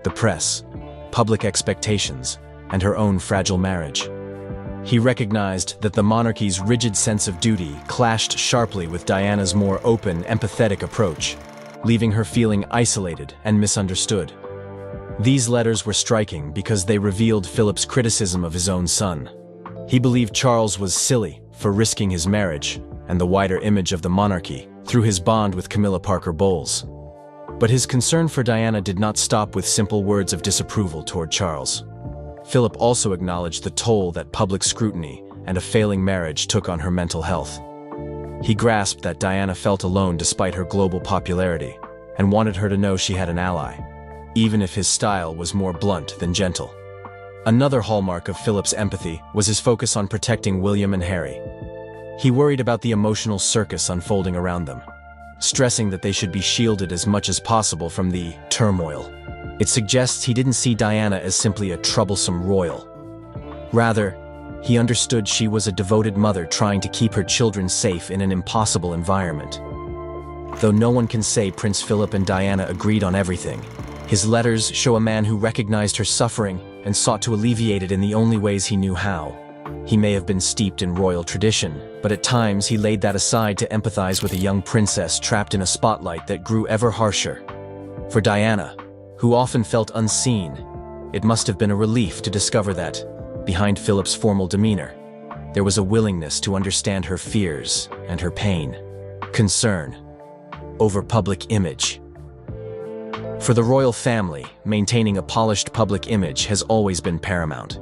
the press, public expectations, and her own fragile marriage. He recognized that the monarchy's rigid sense of duty clashed sharply with Diana's more open, empathetic approach, leaving her feeling isolated and misunderstood. These letters were striking because they revealed Philip's criticism of his own son. He believed Charles was silly for risking his marriage and the wider image of the monarchy, through his bond with Camilla Parker Bowles. But his concern for Diana did not stop with simple words of disapproval toward Charles. Philip also acknowledged the toll that public scrutiny and a failing marriage took on her mental health. He grasped that Diana felt alone despite her global popularity, and wanted her to know she had an ally, even if his style was more blunt than gentle. Another hallmark of Philip's empathy was his focus on protecting William and Harry. He worried about the emotional circus unfolding around them, stressing that they should be shielded as much as possible from the turmoil. It suggests he didn't see Diana as simply a troublesome royal. Rather, he understood she was a devoted mother trying to keep her children safe in an impossible environment. Though no one can say Prince Philip and Diana agreed on everything, his letters show a man who recognized her suffering and sought to alleviate it in the only ways he knew how. He may have been steeped in royal tradition, but at times he laid that aside to empathize with a young princess trapped in a spotlight that grew ever harsher. For Diana, who often felt unseen, it must have been a relief to discover that, behind Philip's formal demeanor, there was a willingness to understand her fears and her pain. Concern over public image. For the royal family, maintaining a polished public image has always been paramount.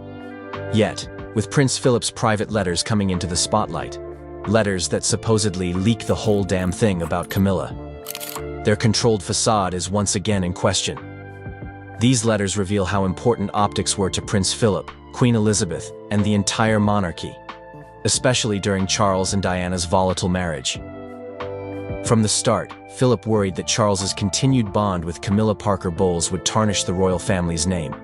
Yet, with Prince Philip's private letters coming into the spotlight, letters that supposedly leak the whole damn thing about Camilla, their controlled facade is once again in question. These letters reveal how important optics were to Prince Philip, Queen Elizabeth, and the entire monarchy, especially during Charles and Diana's volatile marriage. From the start, Philip worried that Charles's continued bond with Camilla Parker Bowles would tarnish the royal family's name.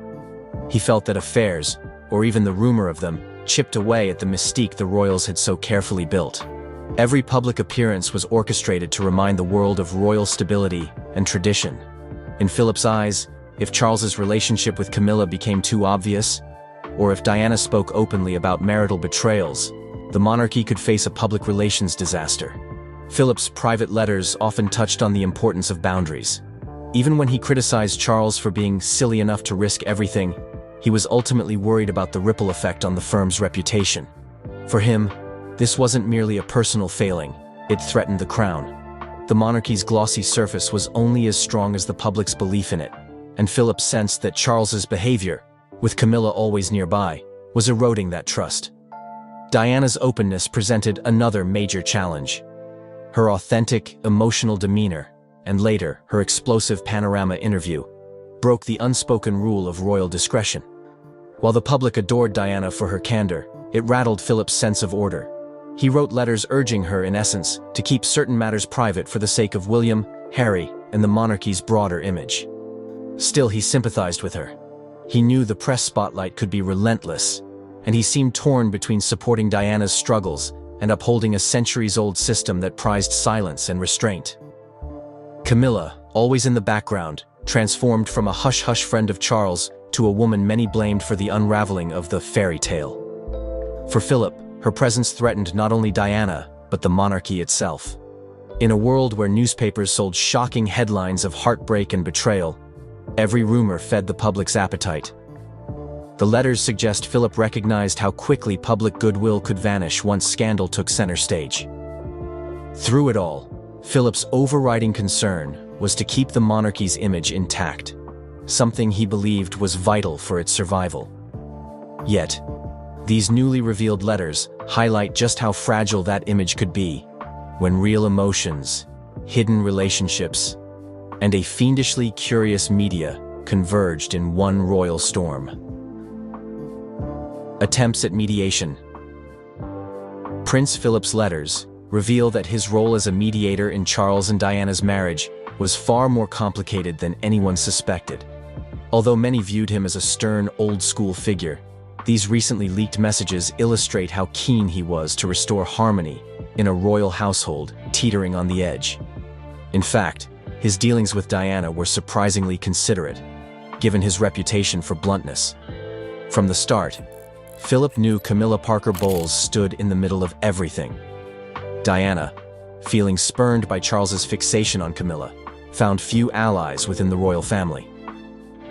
He felt that affairs, or even the rumor of them, chipped away at the mystique the royals had so carefully built. Every public appearance was orchestrated to remind the world of royal stability and tradition. In Philip's eyes, if Charles's relationship with Camilla became too obvious, or if Diana spoke openly about marital betrayals, the monarchy could face a public relations disaster. Philip's private letters often touched on the importance of boundaries. Even when he criticized Charles for being silly enough to risk everything, he was ultimately worried about the ripple effect on the firm's reputation. For him, this wasn't merely a personal failing, it threatened the crown. The monarchy's glossy surface was only as strong as the public's belief in it, and Philip sensed that Charles's behavior, with Camilla always nearby, was eroding that trust. Diana's openness presented another major challenge. Her authentic, emotional demeanor, and later, her explosive panorama interview, broke the unspoken rule of royal discretion. While the public adored Diana for her candor, it rattled Philip's sense of order. He wrote letters urging her, in essence, to keep certain matters private for the sake of William, Harry, and the monarchy's broader image. Still, he sympathized with her. He knew the press spotlight could be relentless, and he seemed torn between supporting Diana's struggles and upholding a centuries-old system that prized silence and restraint. Camilla, always in the background, transformed from a hush-hush friend of Charles to a woman many blamed for the unraveling of the fairy tale. For Philip, her presence threatened not only Diana, but the monarchy itself. In a world where newspapers sold shocking headlines of heartbreak and betrayal, every rumor fed the public's appetite. The letters suggest Philip recognized how quickly public goodwill could vanish once scandal took center stage. Through it all, Philip's overriding concern was to keep the monarchy's image intact, something he believed was vital for its survival. Yet, these newly revealed letters highlight just how fragile that image could be when real emotions, hidden relationships, and a fiendishly curious media converged in one royal storm. Attempts at mediation. Prince Philip's letters reveal that his role as a mediator in Charles and Diana's marriage was far more complicated than anyone suspected. Although many viewed him as a stern, old-school figure, these recently leaked messages illustrate how keen he was to restore harmony in a royal household teetering on the edge. In fact, his dealings with Diana were surprisingly considerate, given his reputation for bluntness. From the start, Philip knew Camilla Parker Bowles stood in the middle of everything. Diana, feeling spurned by Charles's fixation on Camilla, found few allies within the royal family.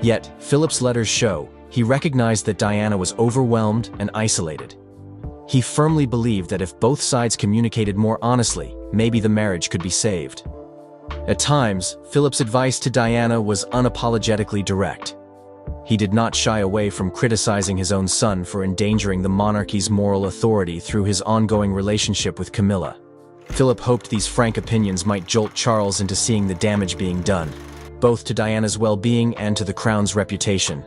Yet, Philip's letters show he recognized that Diana was overwhelmed and isolated. He firmly believed that if both sides communicated more honestly, maybe the marriage could be saved. At times, Philip's advice to Diana was unapologetically direct. He did not shy away from criticizing his own son for endangering the monarchy's moral authority through his ongoing relationship with Camilla. Philip hoped these frank opinions might jolt Charles into seeing the damage being done, both to Diana's well-being and to the crown's reputation.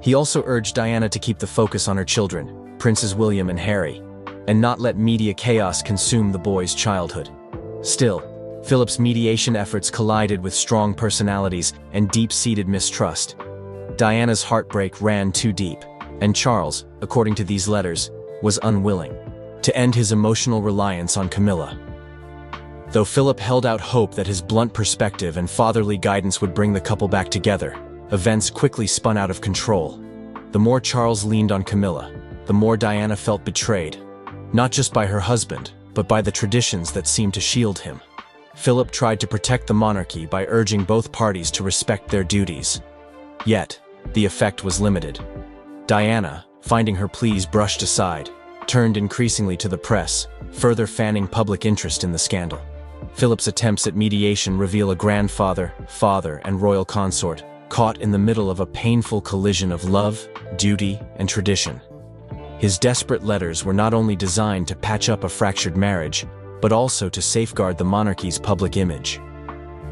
He also urged Diana to keep the focus on her children, Princes William and Harry, and not let media chaos consume the boy's childhood. Still, Philip's mediation efforts collided with strong personalities and deep-seated mistrust. Diana's heartbreak ran too deep, and Charles, according to these letters, was unwilling to end his emotional reliance on Camilla. Though Philip held out hope that his blunt perspective and fatherly guidance would bring the couple back together, events quickly spun out of control. The more Charles leaned on Camilla, the more Diana felt betrayed, not just by her husband, but by the traditions that seemed to shield him. Philip tried to protect the monarchy by urging both parties to respect their duties. Yet, the effect was limited. Diana, finding her pleas brushed aside, turned increasingly to the press, further fanning public interest in the scandal. Philip's attempts at mediation reveal a grandfather, father, and royal consort caught in the middle of a painful collision of love, duty, and tradition. His desperate letters were not only designed to patch up a fractured marriage, but also to safeguard the monarchy's public image.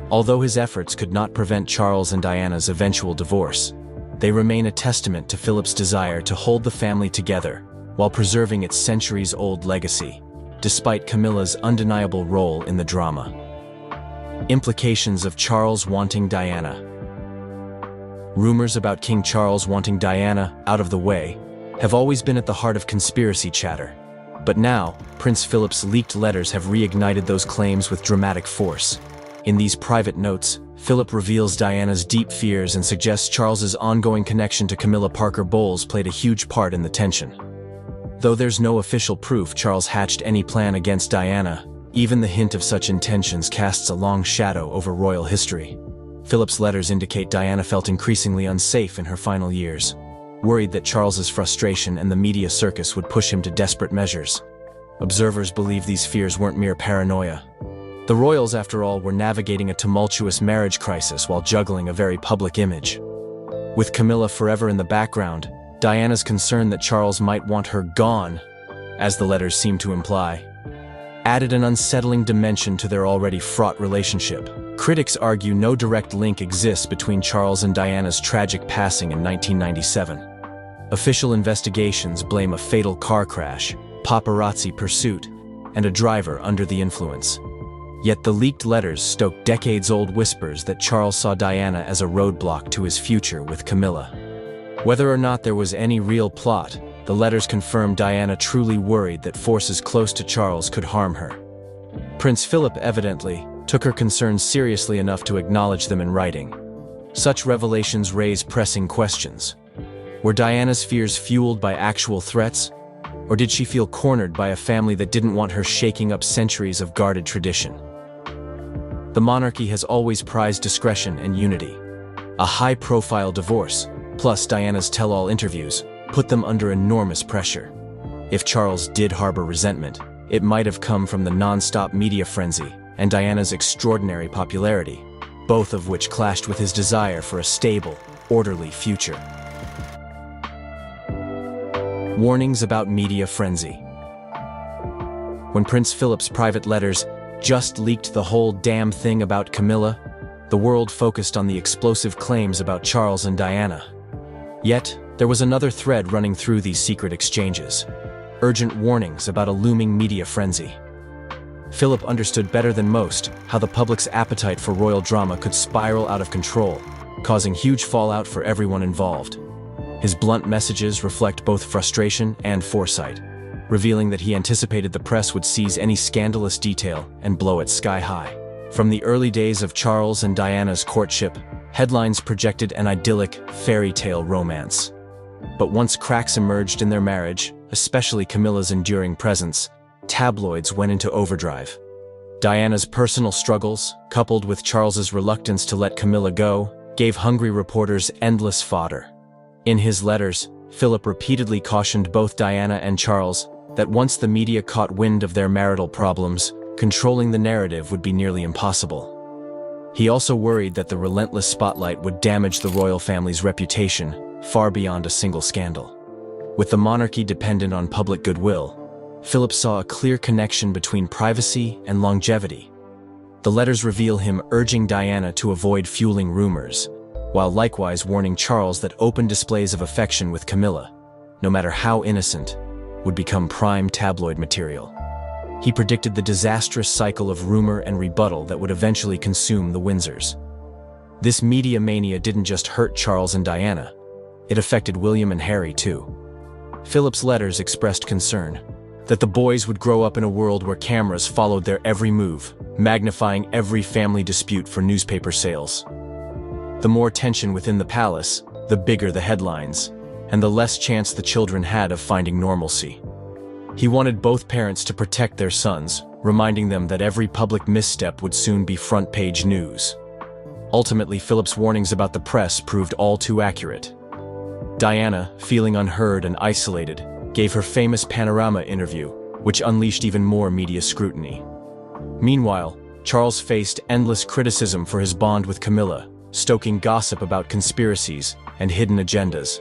Although his efforts could not prevent Charles and Diana's eventual divorce, they remain a testament to Philip's desire to hold the family together while preserving its centuries-old legacy, despite Camilla's undeniable role in the drama. Implications of Charles wanting Diana. Rumors about King Charles wanting Diana out of the way have always been at the heart of conspiracy chatter. But now, Prince Philip's leaked letters have reignited those claims with dramatic force. In these private notes, Philip reveals Diana's deep fears and suggests Charles's ongoing connection to Camilla Parker Bowles played a huge part in the tension. Though there's no official proof Charles hatched any plan against Diana, even the hint of such intentions casts a long shadow over royal history. Philip's letters indicate Diana felt increasingly unsafe in her final years, worried that Charles's frustration and the media circus would push him to desperate measures. Observers believe these fears weren't mere paranoia. The royals, after all, were navigating a tumultuous marriage crisis while juggling a very public image. With Camilla forever in the background, Diana's concern that Charles might want her gone, as the letters seem to imply, added an unsettling dimension to their already fraught relationship. Critics argue no direct link exists between Charles and Diana's tragic passing in 1997. Official investigations blame a fatal car crash, paparazzi pursuit, and a driver under the influence. Yet the leaked letters stoke decades-old whispers that Charles saw Diana as a roadblock to his future with Camilla. Whether or not there was any real plot, the letters confirmed Diana truly worried that forces close to Charles could harm her. Prince Philip evidently took her concerns seriously enough to acknowledge them in writing. Such revelations raise pressing questions. Were Diana's fears fueled by actual threats, or did she feel cornered by a family that didn't want her shaking up centuries of guarded tradition? The monarchy has always prized discretion and unity. A high-profile divorce, plus Diana's tell-all interviews, put them under enormous pressure. If Charles did harbor resentment, it might have come from the non-stop media frenzy and Diana's extraordinary popularity, both of which clashed with his desire for a stable, orderly future. Warnings about media frenzy. When Prince Philip's private letters just leaked the whole damn thing about Camilla, the world focused on the explosive claims about Charles and Diana. Yet, there was another thread running through these secret exchanges: urgent warnings about a looming media frenzy. Philip understood better than most how the public's appetite for royal drama could spiral out of control, causing huge fallout for everyone involved. His blunt messages reflect both frustration and foresight, revealing that he anticipated the press would seize any scandalous detail and blow it sky high. From the early days of Charles and Diana's courtship, headlines projected an idyllic, fairy tale romance. But once cracks emerged in their marriage, especially Camilla's enduring presence, tabloids went into overdrive. Diana's personal struggles, coupled with Charles's reluctance to let Camilla go, gave hungry reporters endless fodder. In his letters, Philip repeatedly cautioned both Diana and Charles that once the media caught wind of their marital problems, controlling the narrative would be nearly impossible. He also worried that the relentless spotlight would damage the royal family's reputation far beyond a single scandal. With the monarchy dependent on public goodwill, Philip saw a clear connection between privacy and longevity. The letters reveal him urging Diana to avoid fueling rumors, while likewise warning Charles that open displays of affection with Camilla, no matter how innocent, would become prime tabloid material. He predicted the disastrous cycle of rumor and rebuttal that would eventually consume the Windsors. This media mania didn't just hurt Charles and Diana, it affected William and Harry too. Philip's letters expressed concern that the boys would grow up in a world where cameras followed their every move, magnifying every family dispute for newspaper sales. The more tension within the palace, the bigger the headlines, and the less chance the children had of finding normalcy. He wanted both parents to protect their sons, reminding them that every public misstep would soon be front-page news. Ultimately, Philip's warnings about the press proved all too accurate. Diana, feeling unheard and isolated, gave her famous Panorama interview, which unleashed even more media scrutiny. Meanwhile, Charles faced endless criticism for his bond with Camilla, stoking gossip about conspiracies and hidden agendas.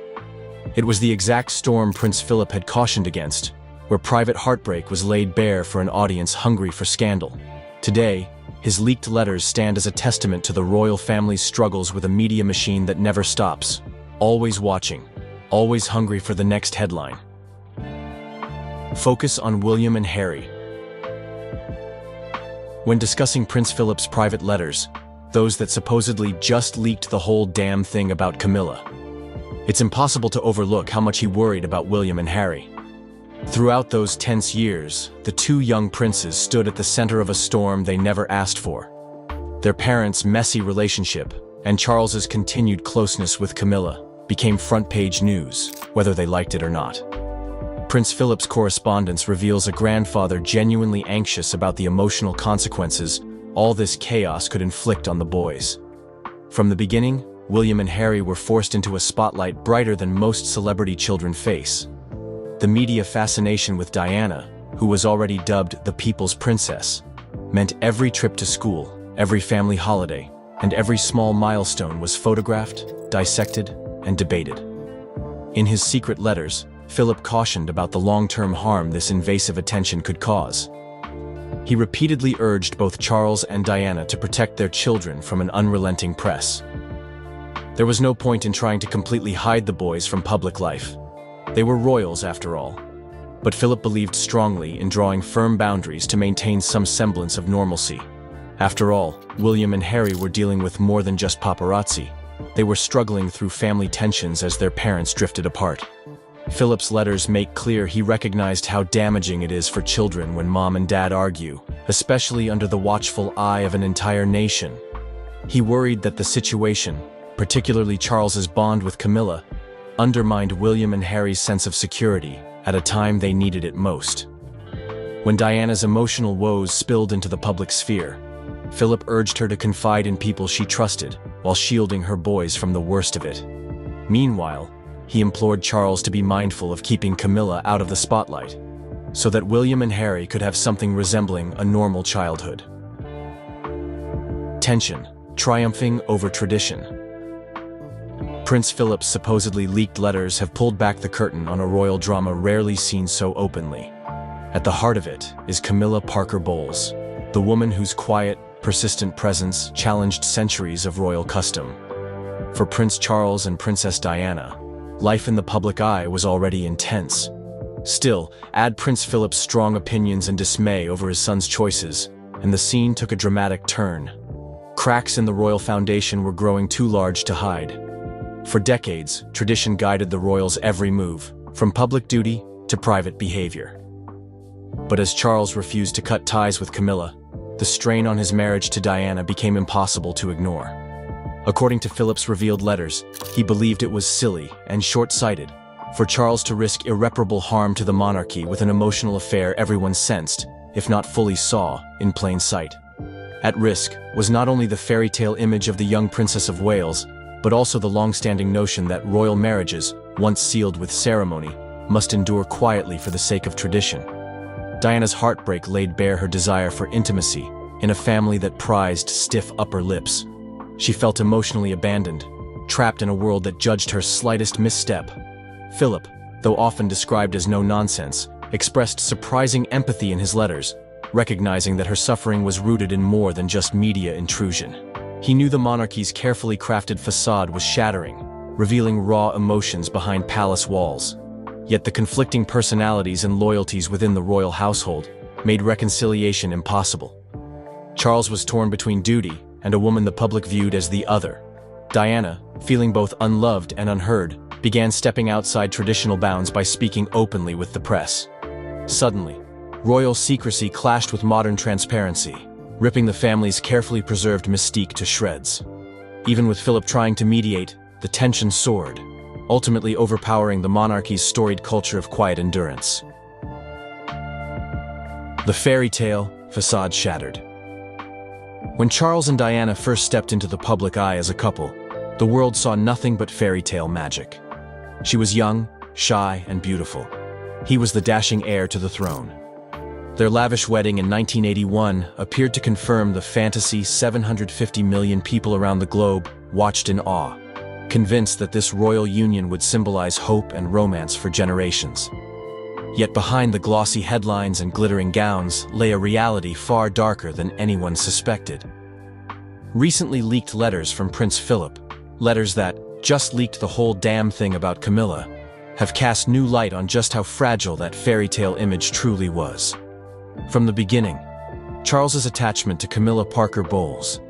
It was the exact storm Prince Philip had cautioned against, where private heartbreak was laid bare for an audience hungry for scandal. Today, his leaked letters stand as a testament to the royal family's struggles with a media machine that never stops, always watching, always hungry for the next headline. Focus on William and Harry. When discussing Prince Philip's private letters, those that supposedly just leaked the whole damn thing about Camilla, it's impossible to overlook how much he worried about William and Harry. Throughout those tense years, the two young princes stood at the center of a storm they never asked for. Their parents' messy relationship and Charles's continued closeness with Camilla became front-page news, whether they liked it or not. Prince Philip's correspondence reveals a grandfather genuinely anxious about the emotional consequences all this chaos could inflict on the boys. From the beginning, William and Harry were forced into a spotlight brighter than most celebrity children face. The media fascination with Diana, who was already dubbed the People's Princess, meant every trip to school, every family holiday, and every small milestone was photographed, dissected, and debated. In his secret letters, Philip cautioned about the long-term harm this invasive attention could cause. He repeatedly urged both Charles and Diana to protect their children from an unrelenting press. There was no point in trying to completely hide the boys from public life. They were royals, after all. But Philip believed strongly in drawing firm boundaries to maintain some semblance of normalcy. After all, William and Harry were dealing with more than just paparazzi. They were struggling through family tensions as their parents drifted apart. Philip's letters make clear he recognized how damaging it is for children when mom and dad argue, especially under the watchful eye of an entire nation. He worried that the situation, particularly Charles's bond with Camilla, undermined William and Harry's sense of security at a time they needed it most. When Diana's emotional woes spilled into the public sphere, Philip urged her to confide in people she trusted while shielding her boys from the worst of it. Meanwhile, he implored Charles to be mindful of keeping Camilla out of the spotlight, so that William and Harry could have something resembling a normal childhood. Tension, triumphing over tradition. Prince Philip's supposedly leaked letters have pulled back the curtain on a royal drama rarely seen so openly. At the heart of it is Camilla Parker Bowles, the woman whose quiet, persistent presence challenged centuries of royal custom. For Prince Charles and Princess Diana, life in the public eye was already intense. Still, add Prince Philip's strong opinions and dismay over his son's choices, and the scene took a dramatic turn. Cracks in the royal foundation were growing too large to hide. For decades, tradition guided the royals' every move, from public duty to private behavior. But as Charles refused to cut ties with Camilla, the strain on his marriage to Diana became impossible to ignore. According to Philip's revealed letters, he believed it was silly and short-sighted for Charles to risk irreparable harm to the monarchy with an emotional affair everyone sensed, if not fully saw, in plain sight. At risk was not only the fairy tale image of the young Princess of Wales, but also the long-standing notion that royal marriages, once sealed with ceremony, must endure quietly for the sake of tradition. Diana's heartbreak laid bare her desire for intimacy in a family that prized stiff upper lips. She felt emotionally abandoned, trapped in a world that judged her slightest misstep. Philip, though often described as no-nonsense, expressed surprising empathy in his letters, recognizing that her suffering was rooted in more than just media intrusion. He knew the monarchy's carefully crafted facade was shattering, revealing raw emotions behind palace walls. Yet the conflicting personalities and loyalties within the royal household made reconciliation impossible. Charles was torn between duty and a woman the public viewed as the other. Diana, feeling both unloved and unheard, began stepping outside traditional bounds by speaking openly with the press. Suddenly, royal secrecy clashed with modern transparency, ripping the family's carefully preserved mystique to shreds. Even with Philip trying to mediate, the tension soared, ultimately overpowering the monarchy's storied culture of quiet endurance. The fairy tale facade shattered. When Charles and Diana first stepped into the public eye as a couple, the world saw nothing but fairy tale magic. She was young, shy, and beautiful. He was the dashing heir to the throne. Their lavish wedding in 1981 appeared to confirm the fantasy 750 million people around the globe watched in awe, convinced that this royal union would symbolize hope and romance for generations. Yet behind the glossy headlines and glittering gowns lay a reality far darker than anyone suspected. Recently leaked letters from Prince Philip, letters that just leaked the whole damn thing about Camilla, have cast new light on just how fragile that fairy tale image truly was. From the beginning, Charles's attachment to Camilla Parker Bowles